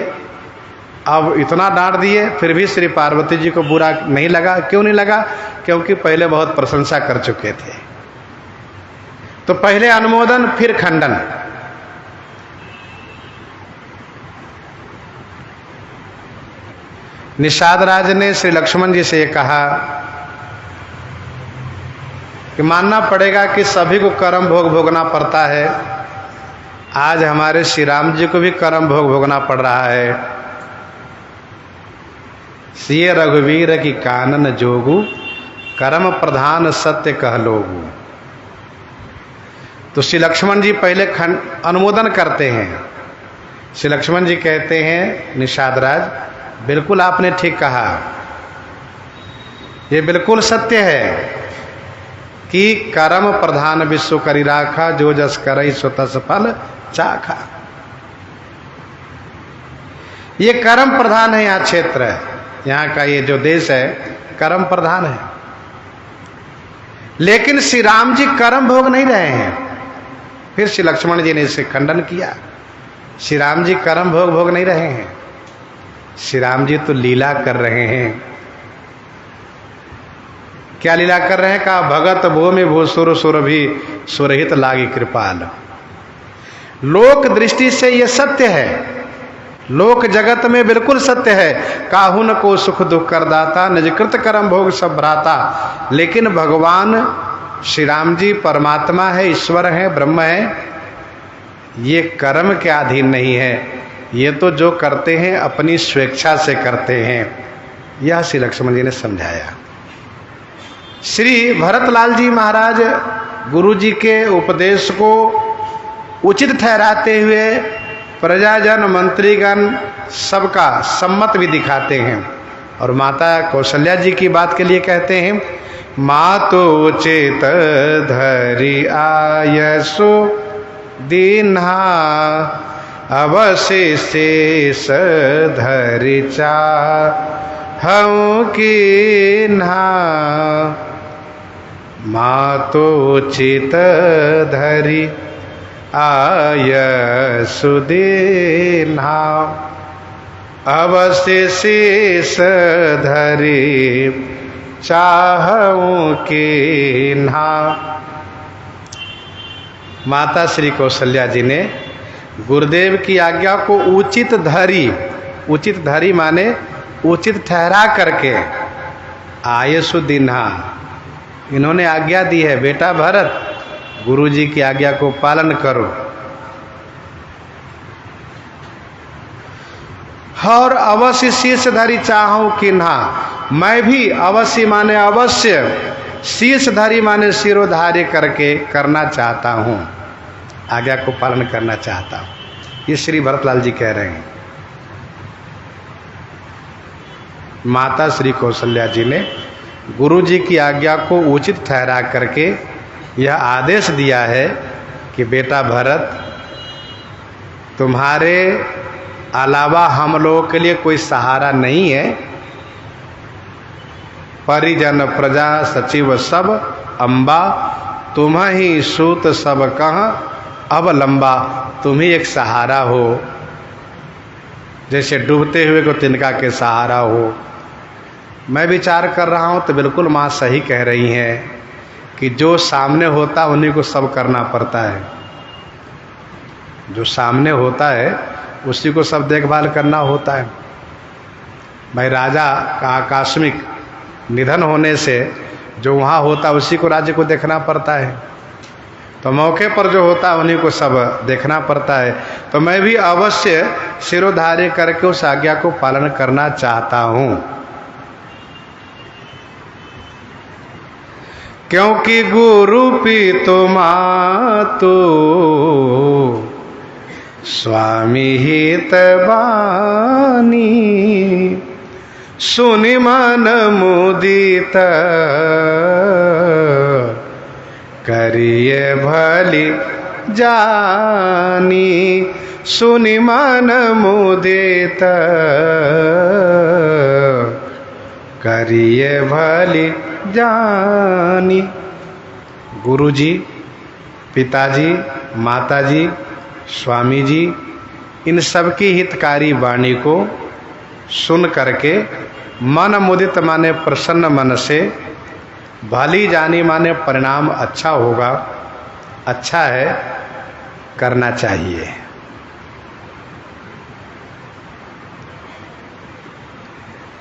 अब इतना डांट दिए फिर भी श्री पार्वती जी को बुरा नहीं लगा। क्यों नहीं लगा? क्योंकि पहले बहुत प्रशंसा कर चुके थे। तो पहले अनुमोदन फिर खंडन। निषाद राज ने श्री लक्ष्मण जी से कहा कि मानना पड़ेगा कि सभी को कर्म भोग भोगना पड़ता है। आज हमारे श्री राम जी को भी कर्म भोग भोगना पड़ रहा है। सिय रघुवीर की कानन जोगु, कर्म प्रधान सत्य कह लोगु। तो श्री लक्ष्मण जी पहले अनुमोदन करते हैं। श्री लक्ष्मण जी कहते हैं, निषाद राज, बिल्कुल आपने ठीक कहा। ये बिल्कुल सत्य है कि कर्म प्रधान विश्व करी राखा, जो जस करई सो तस फल चाखा। ये कर्म प्रधान है। यहाँ क्षेत्र है, यहाँ का ये जो देश है कर्म प्रधान है। लेकिन श्री राम जी कर्म भोग नहीं रहे हैं। फिर श्री लक्ष्मण जी ने इसे खंडन किया। श्री राम जी कर्म भोग नहीं रहे हैं। श्री राम जी तो लीला कर रहे हैं। क्या लीला कर रहे हैं? कहा, भगत भो में भो सुर सुर भी सुरहित लागी कृपाल। लोक दृष्टि से यह सत्य है, लोक जगत में बिल्कुल सत्य है। काहुन को सुख दुख कर दाता, निजकृत कर्म भोग सब भ्राता। लेकिन भगवान श्री राम जी परमात्मा है, ईश्वर है, ब्रह्म है। ये कर्म के अधीन नहीं है। ये तो जो करते हैं अपनी स्वेच्छा से करते हैं। यह श्री लक्ष्मण जी ने समझाया। श्री भरतलाल जी महाराज गुरु जी के उपदेश को उचित ठहराते हुए प्रजाजन, मंत्रीगण सबका सम्मत भी दिखाते हैं। और माता कौशल्या जी की बात के लिए कहते हैं, मातो चेत धरि आयसो दीन्हा, अवशेष शेष धरि चाहऊं कीन्हा। मातो चित धरि आयसु दीन्हा, अवशेष शेष धरि चाहऊं कीन्हा। माता श्री कौशल्या जी ने गुरुदेव की आज्ञा को उचित धरी उचित धरी माने उचित ठहरा करके, आयसु दिन्हा, इन्होंने आज्ञा दी है बेटा भरत गुरु जी की आज्ञा को पालन करो। और अवश्य शीर्ष धरी चाहूं किन्हा, मैं भी अवश्य माने अवश्य, शीर्ष धरी माने शिरोधार्य करके करना चाहता हूं, आज्ञा को पालन करना चाहता हूं। ये श्री भरतलाल जी कह रहे हैं। माता श्री कौशल्या जी ने गुरु जी की आज्ञा को उचित ठहरा करके यह आदेश दिया है कि बेटा भरत तुम्हारे अलावा हम लोगों के लिए कोई सहारा नहीं है। परिजन प्रजा सचिव सब अम्बा, तुम ही सूत सब कहाँ अब लंबा, तुम ही एक सहारा हो, जैसे डूबते हुए को तिनका के सहारा हो। मैं विचार कर रहा हूँ तो बिल्कुल माँ सही कह रही हैं कि जो सामने होता उन्हीं को सब करना पड़ता है। जो सामने होता है उसी को सब देखभाल करना होता है। भाई राजा का आकस्मिक निधन होने से जो वहाँ होता उसी को राज्य को देखना पड़ता है, तो मौके पर जो होता उन्हीं को सब देखना पड़ता है। तो मैं भी अवश्य शिरोधार्य करके उस आज्ञा को पालन करना चाहता हूँ, क्योंकि गुरु पीतु मातु स्वामी हित बानी, सुनि मन मुदित करिए भली जानी, सुनि मन मुदित करिए भली जानी। गुरुजी, पिताजी, माताजी, स्वामी जी, इन सब की हितकारी वाणी को सुन करके मन मुदित माने प्रसन्न मन से, भली जानी माने परिणाम अच्छा होगा, अच्छा है, करना चाहिए।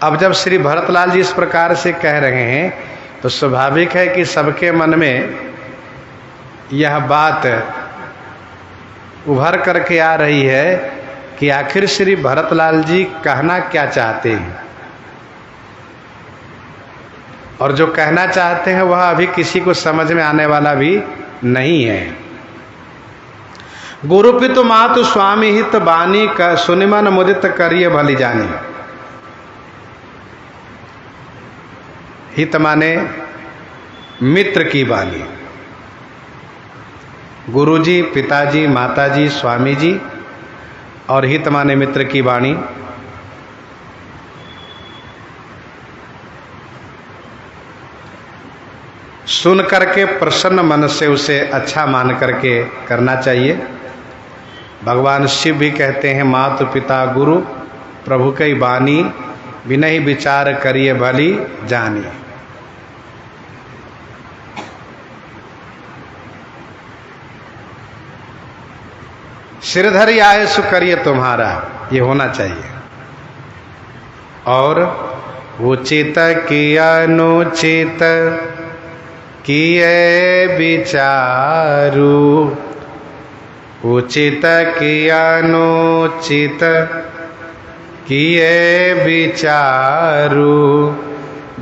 अब जब श्री भरतलाल जी इस प्रकार से कह रहे हैं तो स्वाभाविक है कि सबके मन में यह बात उभर करके आ रही है कि आखिर श्री भरतलाल जी कहना क्या चाहते हैं, और जो कहना चाहते हैं वह अभी किसी को समझ में आने वाला भी नहीं है। गुरु पितु मातु स्वामी हित बानी का सुनिमन मुदित करिए भली जानी। हित माने मित्र की वाणी, गुरुजी, पिताजी, माताजी, स्वामी जी, और हित माने मित्र की वाणी। सुन करके प्रसन्न मन से उसे अच्छा मान करके करना चाहिए। भगवान शिव भी कहते हैं मातु पिता गुरु प्रभु की वाणी, बिनहि विचार करिए भली जानी। सिरधरी आयसु करिए तुम्हारा, ये होना चाहिए। और उचित की अनुचित किए विचारू, उचित की अनुचित किए विचारू,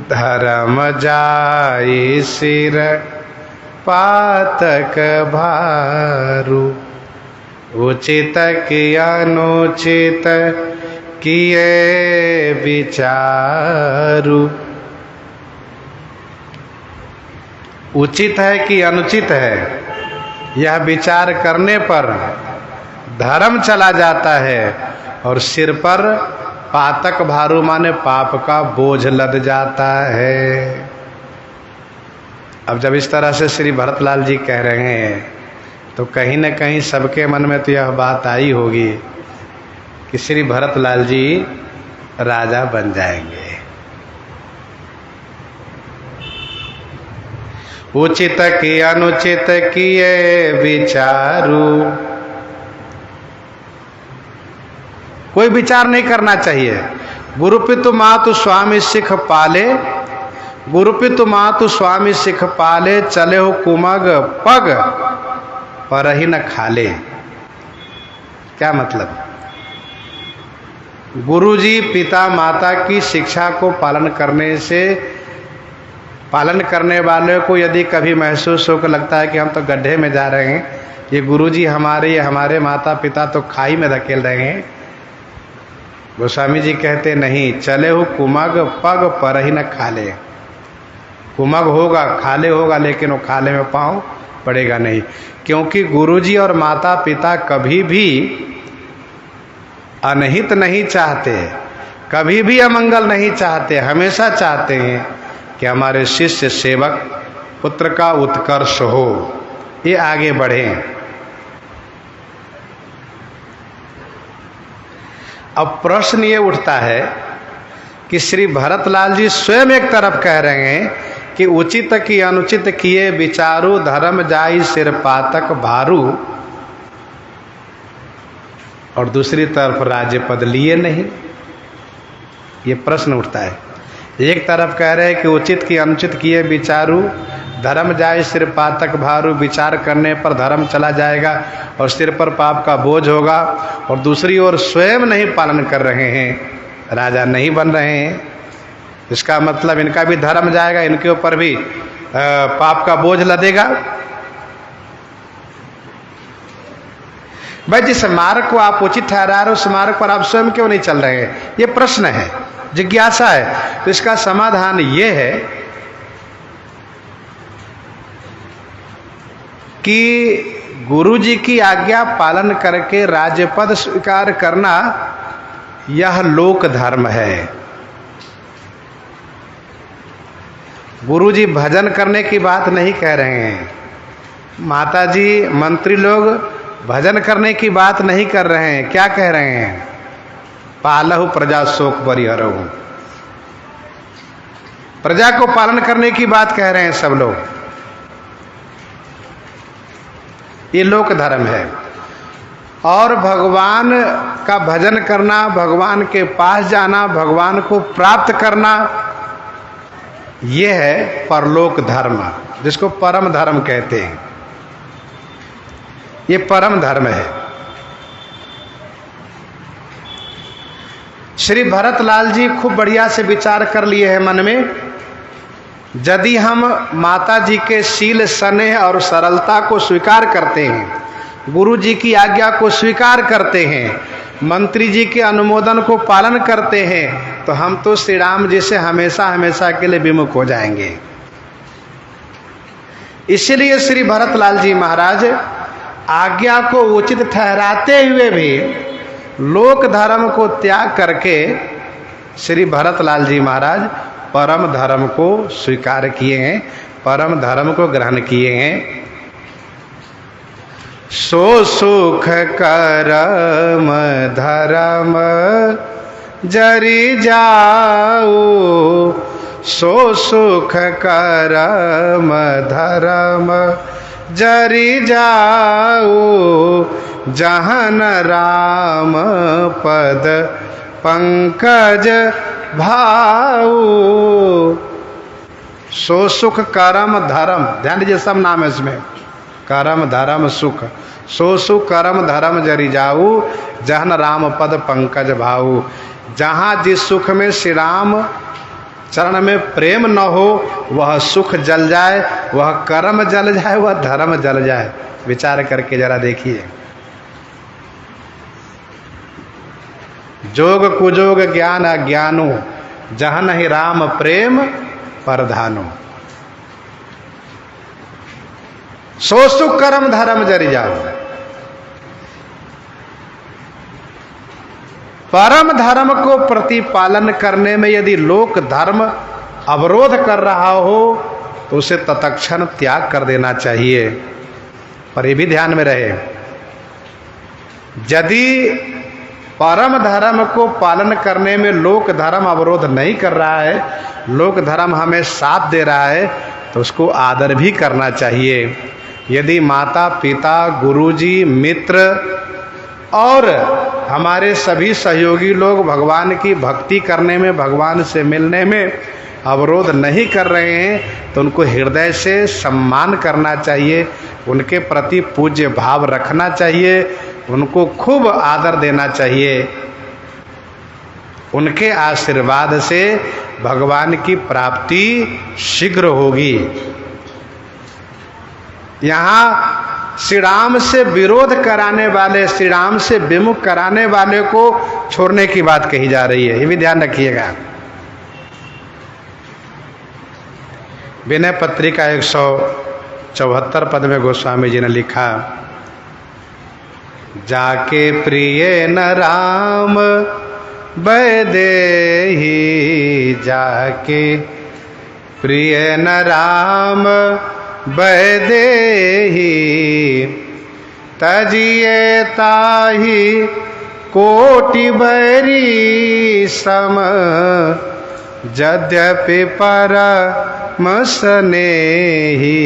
धर्म जाई सिर पातक भारू। उचित की अनुचित किए विचारू, उचित है कि अनुचित है, यह विचार करने पर धर्म चला जाता है और सिर पर पातक भारू माने पाप का बोझ लद जाता है। अब जब इस तरह से श्री भरतलाल जी कह रहे हैं तो कहीं न कहीं सबके मन में तो यह बात आई होगी कि श्री भरतलाल जी राजा बन जाएंगे। उचित की अनुचित किए विचारू, कोई विचार नहीं करना चाहिए। गुरु पितु मातु स्वामी सिख पाले, गुरु पितु मातु स्वामी सिख पाले, चले हो कुमग पग पर ही न खाले। क्या मतलब? गुरुजी पिता माता की शिक्षा को पालन करने वाले को यदि कभी महसूस होकर लगता है कि हम तो गड्ढे में जा रहे हैं, ये गुरुजी हमारे माता पिता तो खाई में धकेल रहे हैं, गोस्वामी जी कहते नहीं, चले हो कुमग पग पर ही न खाले। कुमग होगा, खाले होगा, लेकिन वो खाले में पाँव पड़ेगा नहीं, क्योंकि गुरुजी और माता पिता कभी भी अनहित नहीं चाहते, कभी भी अमंगल नहीं चाहते, हमेशा चाहते हैं कि हमारे शिष्य सेवक पुत्र का उत्कर्ष हो, ये आगे बढ़े। अब प्रश्न ये उठता है कि श्री भरतलाल जी स्वयं एक तरफ कह रहे हैं कि उचित की अनुचित किए विचारू, धर्म जाई सिर पातक भारू, और दूसरी तरफ राज्य पद लिए नहीं। ये प्रश्न उठता है। एक तरफ कह रहे हैं कि उचित की अनुचित किए विचारू, धर्म जाए सिर पातक भारू, विचार करने पर धर्म चला जाएगा और सिर पर पाप का बोझ होगा, और दूसरी ओर स्वयं नहीं पालन कर रहे हैं, राजा नहीं बन रहे हैं, इसका मतलब इनका भी धर्म जाएगा, इनके ऊपर भी पाप का बोझ लदेगा। भाई जिस मार्ग को आप उचित ठहरा रहे हो उस मार्ग पर आप स्वयं क्यों नहीं चल रहे हैं? ये प्रश्न है, जिज्ञासा है। तो इसका समाधान ये है कि गुरु जी की आज्ञा पालन करके राज्यपद स्वीकार करना यह लोक धर्म है। गुरु जी भजन करने की बात नहीं कह रहे हैं, माता जी मंत्री लोग भजन करने की बात नहीं कर रहे हैं। क्या कह रहे हैं? पालहु प्रजा शोक परिहरहु, प्रजा को पालन करने की बात कह रहे हैं सब लोग। ये लोक धर्म है। और भगवान का भजन करना, भगवान के पास जाना, भगवान को प्राप्त करना, ये है परलोक धर्म, जिसको परम धर्म कहते हैं। ये परम धर्म है। श्री भरतलाल जी खूब बढ़िया से विचार कर लिए हैं मन में। यदि हम माता जी के शील, स्नेह और सरलता को स्वीकार करते हैं, गुरु जी की आज्ञा को स्वीकार करते हैं, मंत्री जी के अनुमोदन को पालन करते हैं, तो हम तो श्री राम जी से हमेशा हमेशा के लिए विमुख हो जाएंगे। इसलिए श्री भरतलाल जी महाराज आज्ञा को उचित ठहराते हुए भी लोक धर्म को त्याग करके श्री भरतलाल जी महाराज परम धर्म को स्वीकार किए हैं, परम धर्म को ग्रहण किए हैं। सो सुख करम धर्म जरि जाओ, सो सुख करम धर्म जरि जाओ, जहन राम पद पंकज भाऊ। सो सुख करम धर्म, ध्यान दीजिए, सब नाम है इसमें, करम धर्म सुख। सो सुख करम धर्म जरि जाऊ, जहन राम पद पंकज भाऊ। जहाँ जिस सुख में श्री राम चरण में प्रेम न हो वह सुख जल जाए, वह कर्म जल जाए, वह धर्म जल जाए। विचार करके जरा देखिए। जोग कुजोग ज्ञान अज्ञानो, जहाँ नहीं राम प्रेम परधानो। सो सुख कर्म धर्म जरि जाओ। परम धर्म को प्रतिपालन करने में यदि लोक धर्म अवरोध कर रहा हो तो उसे तत्क्षण त्याग कर देना चाहिए। पर यह भी ध्यान में रहे, यदि परम धर्म को पालन करने में लोक धर्म अवरोध नहीं कर रहा है, लोक धर्म हमें साथ दे रहा है, तो उसको आदर भी करना चाहिए। यदि माता पिता, गुरुजी, मित्र और हमारे सभी सहयोगी लोग भगवान की भक्ति करने में, भगवान से मिलने में अवरोध नहीं कर रहे हैं तो उनको हृदय से सम्मान करना चाहिए, उनके प्रति पूज्य भाव रखना चाहिए, उनको खूब आदर देना चाहिए। उनके आशीर्वाद से भगवान की प्राप्ति शीघ्र होगी। यहाँ श्री राम से विरोध कराने वाले, श्री राम से विमुख कराने वाले को छोड़ने की बात कही जा रही है, ये भी ध्यान रखिएगा। विनय पत्रिका 174 पद में गोस्वामी जी ने लिखा, जाके प्रिय न राम वैदेही, जाके प्रिय न राम वैदेही, तजिए ताही कोटि बैरी सम, यद्यपि परम स्नेही।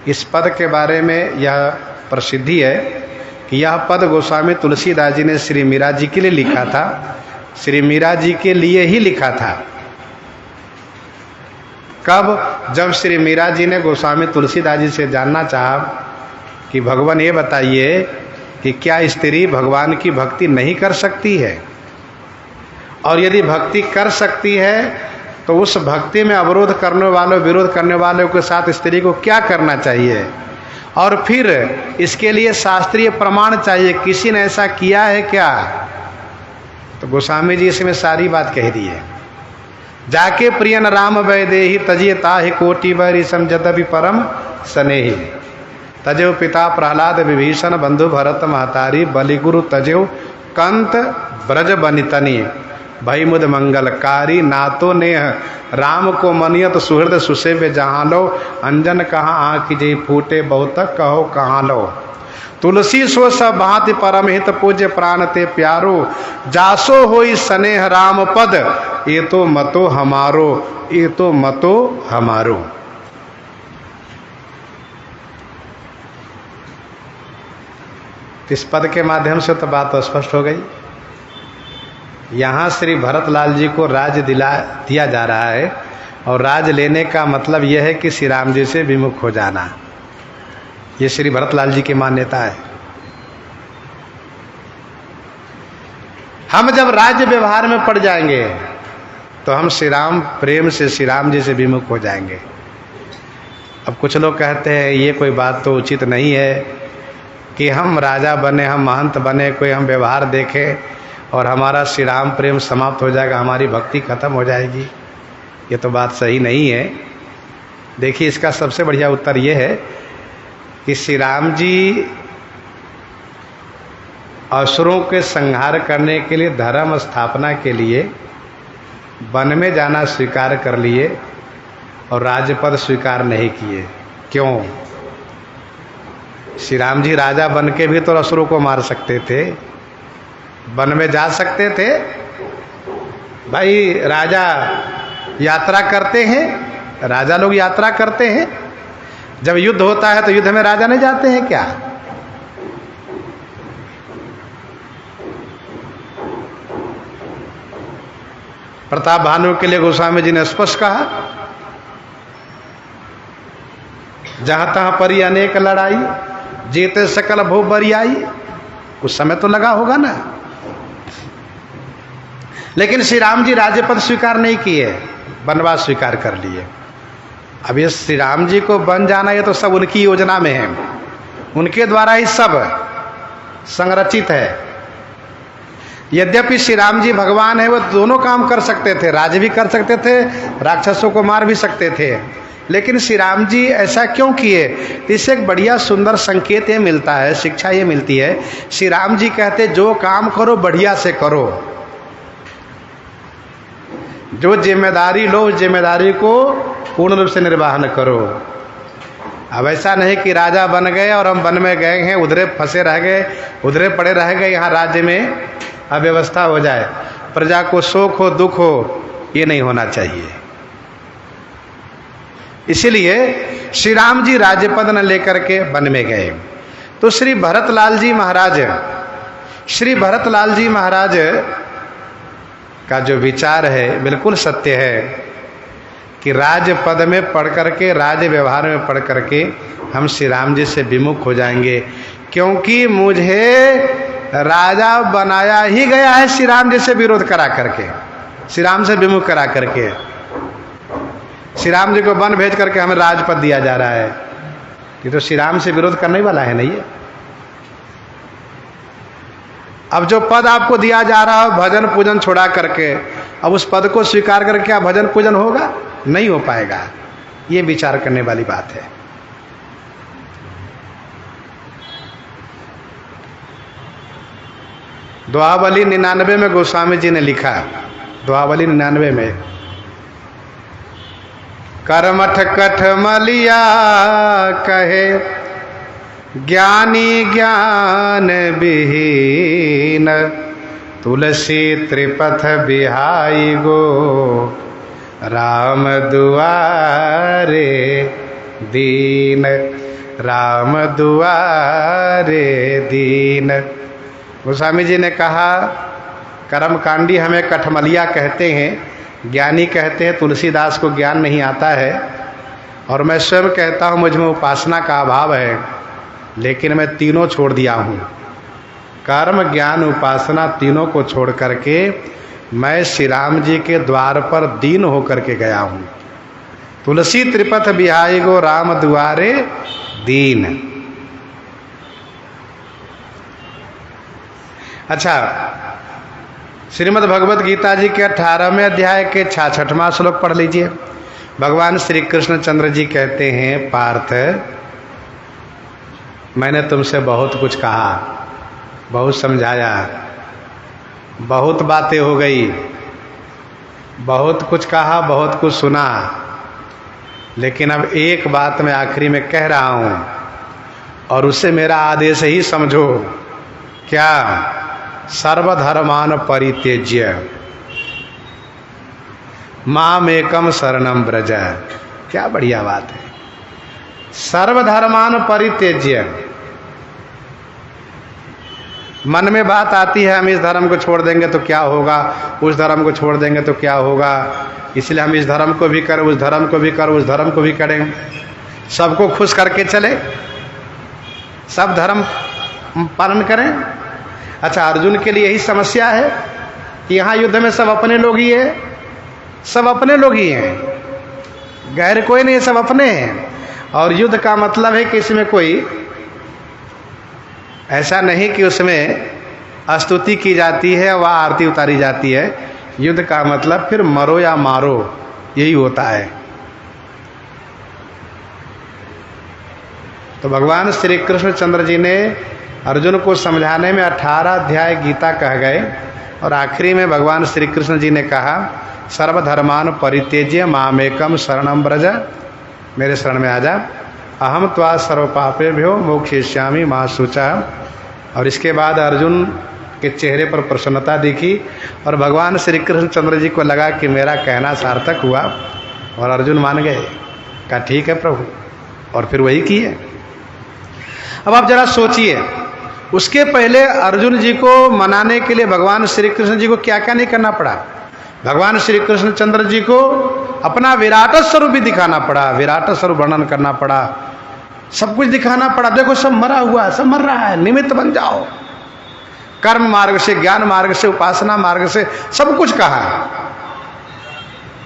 इस पद के बारे में यह प्रसिद्धि है कि यह पद गोस्वामी तुलसीदास जी ने श्री मीरा जी के लिए लिखा था, श्री मीरा जी के लिए ही लिखा था। कब? जब श्री मीरा जी ने गोस्वामी तुलसीदास जी से जानना चाहा कि भगवान ये बताइए कि क्या स्त्री भगवान की भक्ति नहीं कर सकती है, और यदि भक्ति कर सकती है तो उस भक्ति में अवरोध करने वालों, विरोध करने वालों के साथ स्त्री को क्या करना चाहिए, और फिर इसके लिए शास्त्रीय प्रमाण चाहिए, किसी ने ऐसा किया है क्या? तो गोस्वामी जी इसमें सारी बात कह दी है। जाके प्रियन राम वैदेही, तजिए ताहि कोटि बैरी सम, यद्यपि परम स्नेही, तजेव पिता प्रहलाद विभीषण, बंधु भरत महतारी, बलिगुरु तजेव कंत ब्रज बनितनी, भई मुद मंगलकारी, नातो नेह राम को मनियत सुहृद सुसेव्य जहाँ लो, अंजन कहाँ आँख जे फूटे बहुत कहो कहाँ लो, तुलसी सो सब भांति परम हित पूज्य प्राण ते प्यारो, जासो होई स्नेह राम पद, ये तो मतो हमारो, ये तो मतो हमारो। इस पद के माध्यम से तो बात स्पष्ट हो गई। यहाँ श्री भरतलाल जी को राज दिया जा रहा है, और राज लेने का मतलब यह है कि श्री राम जी से विमुख हो जाना। ये श्री भरतलाल जी की मान्यता है। हम जब राज्य व्यवहार में पड़ जाएंगे तो हम श्री राम प्रेम से, श्री राम जी से विमुख हो जाएंगे। अब कुछ लोग कहते हैं ये कोई बात तो उचित नहीं है कि हम राजा बने, हम महंत बने, कोई हम व्यवहार देखें और हमारा श्री राम प्रेम समाप्त हो जाएगा, हमारी भक्ति खत्म हो जाएगी। ये तो बात सही नहीं है। देखिए, इसका सबसे बढ़िया उत्तर ये है कि श्री राम जी असुरों के संहार करने के लिए, धर्म स्थापना के लिए वन में जाना स्वीकार कर लिए और राज्यपद स्वीकार नहीं किए। क्यों? श्री राम जी राजा बन के भी तो असुरों को मार सकते थे, वन में जा सकते थे। भाई राजा यात्रा करते हैं, राजा लोग यात्रा करते हैं, जब युद्ध होता है तो युद्ध में राजा नहीं जाते हैं क्या? प्रताप भानु के लिए गोस्वामी जी ने स्पष्ट कहा, जहां तहां परी अनेक लड़ाई, जीते सकल भो बरियाई। उस समय तो लगा होगा ना। लेकिन श्री राम जी राज्यपद स्वीकार नहीं किए, वनवास स्वीकार कर लिए। अब ये श्री राम जी को बन जाना, ये तो सब उनकी योजना में है, उनके द्वारा ही सब संरचित है। यद्यपि श्री राम जी भगवान है, वो दोनों काम कर सकते थे, राज्य भी कर सकते थे, राक्षसों को मार भी सकते थे। लेकिन श्री राम जी ऐसा क्यों किए? इससे एक बढ़िया सुंदर संकेत ये मिलता है, शिक्षा ये मिलती है। श्री राम जी कहते जो काम करो बढ़िया से करो, जो जिम्मेदारी लो उस जिम्मेदारी को पूर्ण रूप से निर्वहन करो। अब ऐसा नहीं कि राजा बन गए और हम वन में गए हैं, उधरे फंसे रह गए, उधरे पड़े रह गए, यहाँ राज्य में अव्यवस्था हो जाए, प्रजा को शोक हो, दुख हो, ये नहीं होना चाहिए। इसलिए श्री राम जी राज्यपद न लेकर के वन में गए। तो श्री भरतलाल जी महाराज श्री भरतलाल जी महाराज का जो विचार है बिल्कुल सत्य है कि राज पद में पढ़ करके, राज व्यवहार में पढ़ करके हम श्री राम जी से विमुख हो जाएंगे, क्योंकि मुझे राजा बनाया ही गया है श्री राम जी से विरोध करा करके, श्री राम से विमुख करा करके। श्री राम जी को वन भेज करके हमें राजपद दिया जा रहा है, ये तो श्री राम से विरोध करने वाला है नहीं है। अब जो पद आपको दिया जा रहा है भजन पूजन छोड़ा करके, अब उस पद को स्वीकार करके क्या भजन पूजन होगा? नहीं हो पाएगा। ये विचार करने वाली बात है। दुआवली 99 में गोस्वामी जी ने लिखा, दुआवली 99 में, करमठ कठमलिया कहे ज्ञानी ज्ञान विहीन, तुलसी त्रिपथ बिहाई गो राम दुआरे दीन, राम दुआरे दीन। गोस्वामी जी ने कहा कर्मकांडी हमें कठमलिया कहते हैं, ज्ञानी कहते हैं, तुलसीदास को ज्ञान नहीं आता है, और मैं स्वयं कहता हूँ मुझ में उपासना का अभाव है, लेकिन मैं तीनों छोड़ दिया हूँ। कर्म ज्ञान उपासना तीनों को छोड़ करके मैं श्री राम जी के द्वार पर दीन होकर के गया हूँ। तुलसी त्रिपथ बिहाई गो राम दुआरे दीन। अच्छा, श्रीमद् भगवत गीता जी के 18वें अध्याय के 66वां श्लोक पढ़ लीजिए। भगवान श्री कृष्ण चंद्र जी कहते हैं, पार्थ मैंने तुमसे बहुत कुछ कहा, बहुत समझाया, बहुत बातें हो गई, बहुत कुछ कहा, बहुत कुछ सुना, लेकिन अब एक बात मैं आखिरी में कह रहा हूं और उसे मेरा आदेश ही समझो। क्या? सर्वधर्मान परित्यज्य मामेकम शरणम व्रज। क्या बढ़िया बात है। सर्वधर्मान परित्यज्य, मन में बात आती है हम इस धर्म को छोड़ देंगे तो क्या होगा, उस धर्म को छोड़ देंगे तो क्या होगा, इसलिए हम इस धर्म को भी करें, उस धर्म को भी करें, उस धर्म को भी करें, सबको खुश करके चले, सब धर्म पालन करें। अच्छा, अर्जुन के लिए यही समस्या है कि यहाँ युद्ध में सब अपने लोग ही है, सब अपने लोग ही हैं, गैर कोई नहीं, सब अपने हैं। और युद्ध का मतलब है कि इसमें कोई ऐसा नहीं कि उसमें स्तुति की जाती है व आरती उतारी जाती है। युद्ध का मतलब फिर मरो या मारो, यही होता है। तो भगवान श्री कृष्ण चंद्र जी ने अर्जुन को समझाने में 18 अध्याय गीता कह गए, और आखिरी में भगवान श्री कृष्ण जी ने कहा, सर्वधर्मान परित्यज्य मामेकम शरणम व्रज, मेरे शरण में आ जा, अहम त्वा सर्व पापेभ्यो मोक्षयिष्यामि मा शुचा। और इसके बाद अर्जुन के चेहरे पर प्रसन्नता दिखी और भगवान श्री कृष्ण चंद्र जी को लगा कि मेरा कहना सार्थक हुआ, और अर्जुन मान गए, कहा ठीक है प्रभु, और फिर वही किए। अब आप जरा सोचिए, उसके पहले अर्जुन जी को मनाने के लिए भगवान श्री कृष्ण जी को क्या क्या नहीं करना पड़ा। भगवान श्री कृष्ण चंद्र जी को अपना विराट स्वरूप भी दिखाना पड़ा, विराट स्वरूप वर्णन करना पड़ा, सब कुछ दिखाना पड़ा। देखो सब मरा हुआ, सब मर रहा है, निमित्त बन जाओ। कर्म मार्ग से, ज्ञान मार्ग से, उपासना मार्ग से सब कुछ कहा,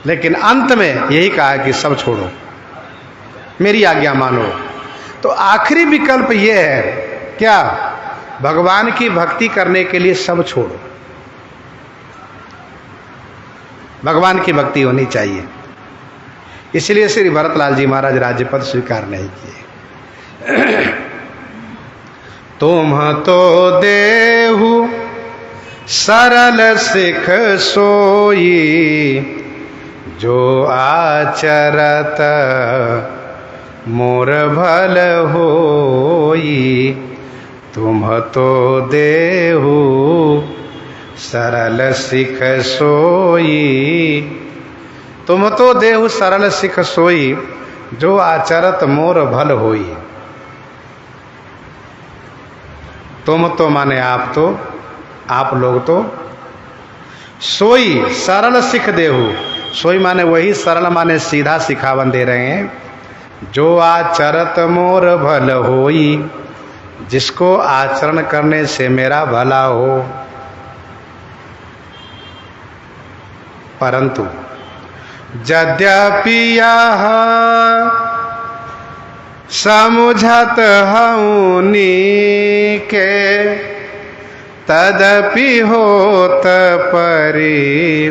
लेकिन अंत में यही कहा कि सब छोड़ो, मेरी आज्ञा मानो। तो आखिरी विकल्प यह है क्या? भगवान की भक्ति करने के लिए सब छोड़ो, भगवान की भक्ति होनी चाहिए। इसलिए श्री भरतलाल जी महाराज राज्यपद स्वीकार नहीं किए। तुम तो देहु सरल सिख सोई, जो आचरत मोर भल होई। तुम तो देहु सरल सिख सोई, तुम तो देहु सरल सिख सोई, जो आचरत मोर भल होई। तुम तो माने आप तो, आप लोग तो सोई सरल सिख देहु, सोई माने वही, सरल माने सीधा सिखावन दे रहे हैं। जो आचरत मोर भल होई, जिसको आचरण करने से मेरा भला हो। परंतु यद्यपि यह समुझत हूँ नीके, तदपि होत परि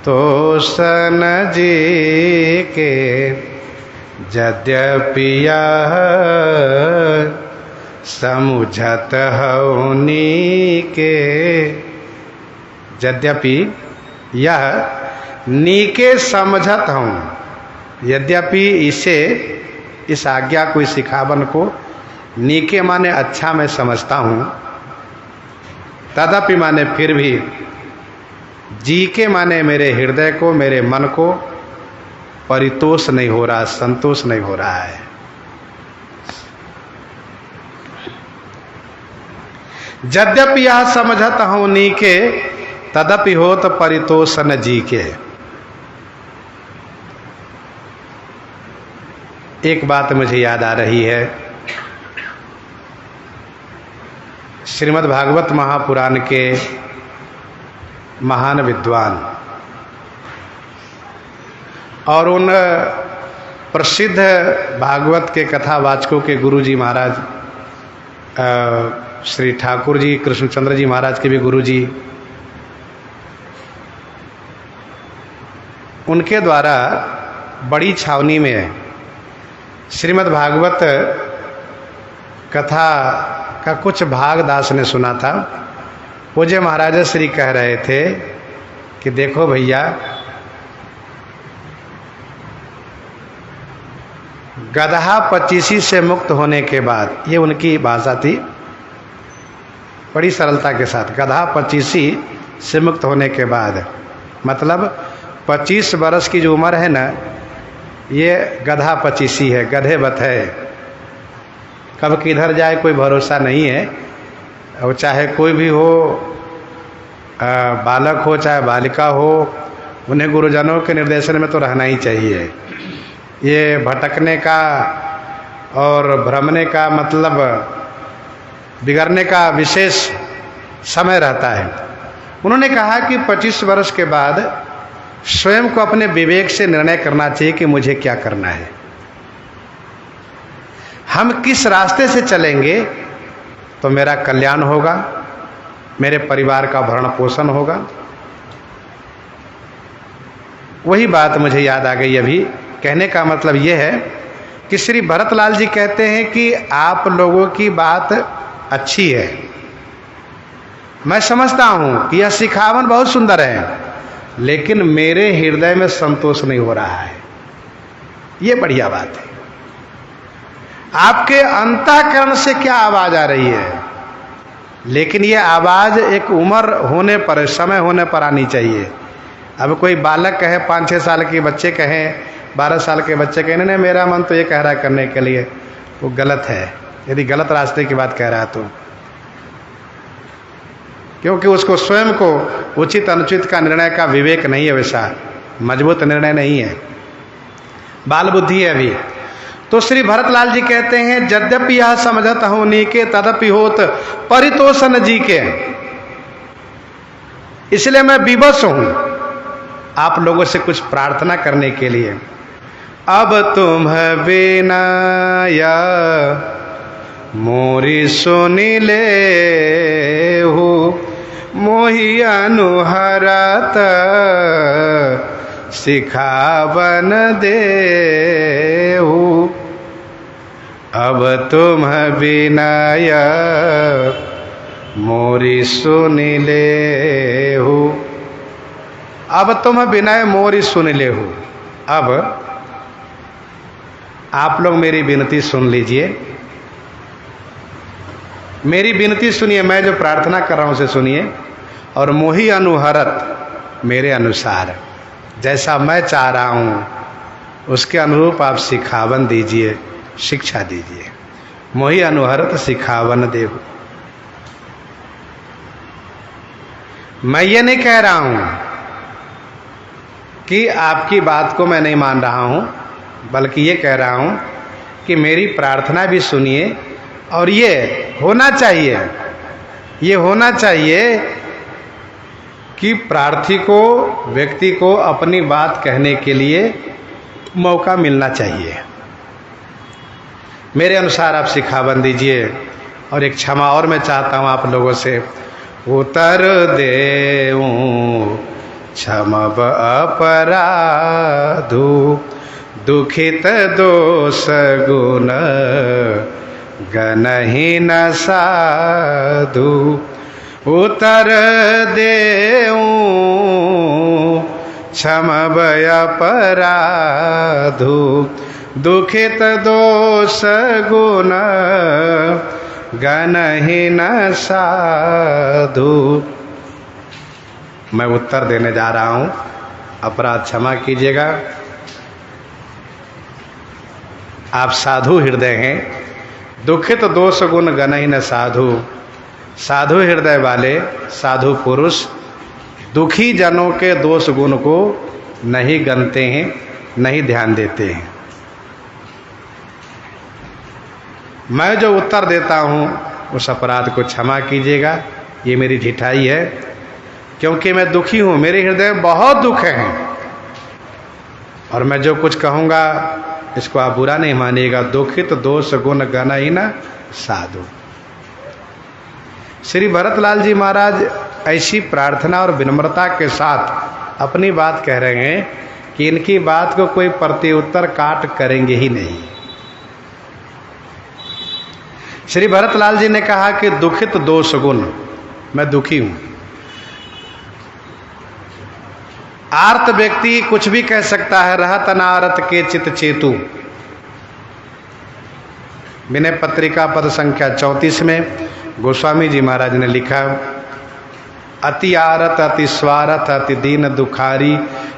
तोषण जी के। यद्यपि यह समुझत हूँ नीके, यद्यपि यह नीके समझत हूँ, यद्यपि इसे, इस आज्ञा को, इस सिखावन को नीके माने अच्छा मैं समझता हूँ, तदपि माने फिर भी, जी के माने मेरे हृदय को, मेरे मन को परितोष नहीं हो रहा, संतोष नहीं हो रहा है। यद्यपि यह समझत हूँ नीके, तदपि होत परितोषण जी के। एक बात मुझे याद आ रही है, श्रीमद् भागवत महापुराण के महान विद्वान और उन प्रसिद्ध भागवत के कथावाचकों के गुरुजी महाराज श्री ठाकुर जी, कृष्णचंद्र जी महाराज के भी गुरुजी, उनके द्वारा बड़ी छावनी में श्रीमद् भागवत कथा का कुछ भाग दास ने सुना था। पूज्य महाराज श्री कह रहे थे कि देखो भैया, गदहा पचीसी से मुक्त होने के बाद, ये उनकी भाषा थी बड़ी सरलता के साथ, गदहा पचीसी से मुक्त होने के बाद, मतलब 25 वर्ष की जो उम्र है ना, ये गधा पचीसी है, गधे बत है, कब किधर जाए कोई भरोसा नहीं है। और चाहे कोई भी हो, बालक हो चाहे बालिका हो, उन्हें गुरुजनों के निर्देशन में तो रहना ही चाहिए। ये भटकने का और भ्रमने का, मतलब बिगड़ने का विशेष समय रहता है। उन्होंने कहा कि 25 वर्ष के बाद स्वयं को अपने विवेक से निर्णय करना चाहिए कि मुझे क्या करना है, हम किस रास्ते से चलेंगे तो मेरा कल्याण होगा, मेरे परिवार का भरण पोषण होगा। वही बात मुझे याद आ गई अभी। कहने का मतलब यह है कि श्री भरतलाल जी कहते हैं कि आप लोगों की बात अच्छी है, मैं समझता हूं कि यह सिखावन बहुत सुंदर है, लेकिन मेरे हृदय में संतोष नहीं हो रहा है। ये बढ़िया बात है। आपके अंतःकरण से क्या आवाज आ रही है, लेकिन ये आवाज एक उम्र होने पर, समय होने पर आनी चाहिए। अब कोई बालक कहे, 5-6 साल के बच्चे कहें, 12 साल के बच्चे कहें नहीं मेरा मन तो ये कह रहा है करने के लिए, वो गलत है। यदि गलत रास्ते की बात कह रहा है तो, क्योंकि उसको स्वयं को उचित अनुचित का निर्णय का विवेक नहीं है, वैसा मजबूत निर्णय नहीं है, बाल बुद्धि है अभी। तो श्री भरतलाल जी कहते हैं यद्यपि यह समझत हूं नीके, तदपि होत परितोषण जी के। इसलिए मैं विवश हूं आप लोगों से कुछ प्रार्थना करने के लिए। अब तुम बिना या मोरी सुनी ले हो, मोहि अनुहरत सिखावन दे हो। अब तुम बिनय मोरी सुनी ले हो। अब तुम विनय मोरी सुन ले हो। अब आप लोग मेरी विनती सुन लीजिए, मेरी विनती सुनिए, मैं जो प्रार्थना कर रहा हूं उसे सुनिए, और मोहि अनुहरत, मेरे अनुसार जैसा मैं चाह रहा हूं उसके अनुरूप आप सिखावन दीजिए, शिक्षा दीजिए। मोहि अनुहरत सिखावन देव। मैं ये नहीं कह रहा हूं कि आपकी बात को मैं नहीं मान रहा हूं, बल्कि ये कह रहा हूं कि मेरी प्रार्थना भी सुनिए। और ये होना चाहिए, ये होना चाहिए कि प्रार्थी को, व्यक्ति को अपनी बात कहने के लिए मौका मिलना चाहिए। मेरे अनुसार आप सिखावन दीजिए। और एक क्षमा और मैं चाहता हूँ आप लोगों से। उतर देऊं क्षमब अपराधु, दुखित दोष गुण गनहीन साधु। उतर देऊं क्षमब अपराधु, दुखित दोष गुण गनहीन साधु। मैं उत्तर देने जा रहा हूं, अपराध क्षमा कीजिएगा। आप साधु हृदय हैं, दुखित दोष गुण गनहीन साधु। साधु हृदय वाले साधु पुरुष दुखी जनों के दोष गुण को नहीं गनते हैं, नहीं ध्यान देते हैं। मैं जो उत्तर देता हूं उस अपराध को क्षमा कीजिएगा। ये मेरी ढिठाई है, क्योंकि मैं दुखी हूं, मेरे हृदय में बहुत दुख है। और मैं जो कुछ कहूंगा इसको आप बुरा नहीं मानिएगा। दुखित दोष गुण गनहीन साधु। श्री भरतलाल जी महाराज ऐसी प्रार्थना और विनम्रता के साथ अपनी बात कह रहे हैं कि इनकी बात को कोई प्रत्युत्तर काट करेंगे ही नहीं। श्री भरतलाल जी ने कहा कि दुखित दोष गुण, मैं दुखी हूं। आर्त व्यक्ति कुछ भी कह सकता है। रहत अनारत के चित चेतु, विनय पत्रिका पद संख्या 34 में गोस्वामी जी महाराज ने लिखा, अति आरत अति स्वारथ अति दीन दुखारी,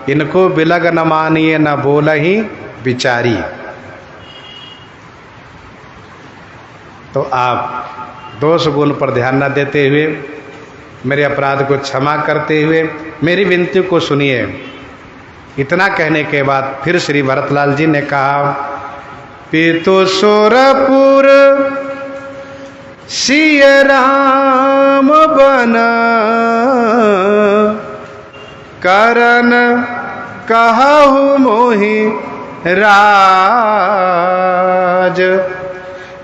इनको बिलग न मानिए न बोलहि विचारी। तो आप दोष गुण पर ध्यान न देते हुए, मेरे अपराध को क्षमा करते हुए मेरी विनती को सुनिए। इतना कहने के बाद फिर श्री भरतलाल जी ने कहा, पितु सुरपुर सिय राम बन, करन कहु मोहि राज।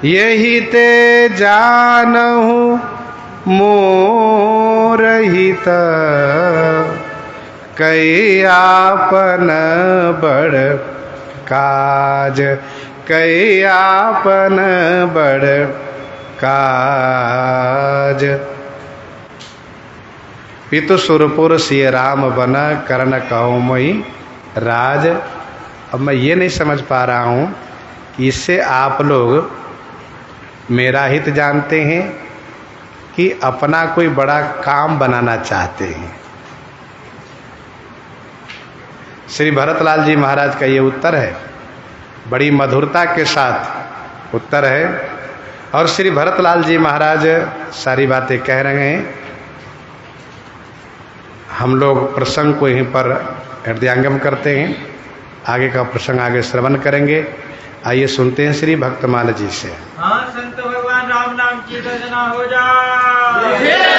यही ते जानहु मोर हित, कई आपन बड़ काज, कई आपन बड़ काज। पितु सुरपुर सिय राम बन, करण कहु मोहि राज। अब मैं ये नहीं समझ पा रहा हूँ कि इससे आप लोग मेरा हित जानते हैं कि अपना कोई बड़ा काम बनाना चाहते हैं। श्री भरतलाल जी महाराज का ये उत्तर है, बड़ी मधुरता के साथ उत्तर है। और श्री भरतलाल जी महाराज सारी बातें कह रहे हैं। हम लोग प्रसंग को यहीं पर हृदयंगम करते हैं। आगे का प्रसंग आगे श्रवण करेंगे। आइए सुनते हैं श्री भक्तमाल जी से। हाँ, संत भगवान राम नाम की गर्जना हो जाए।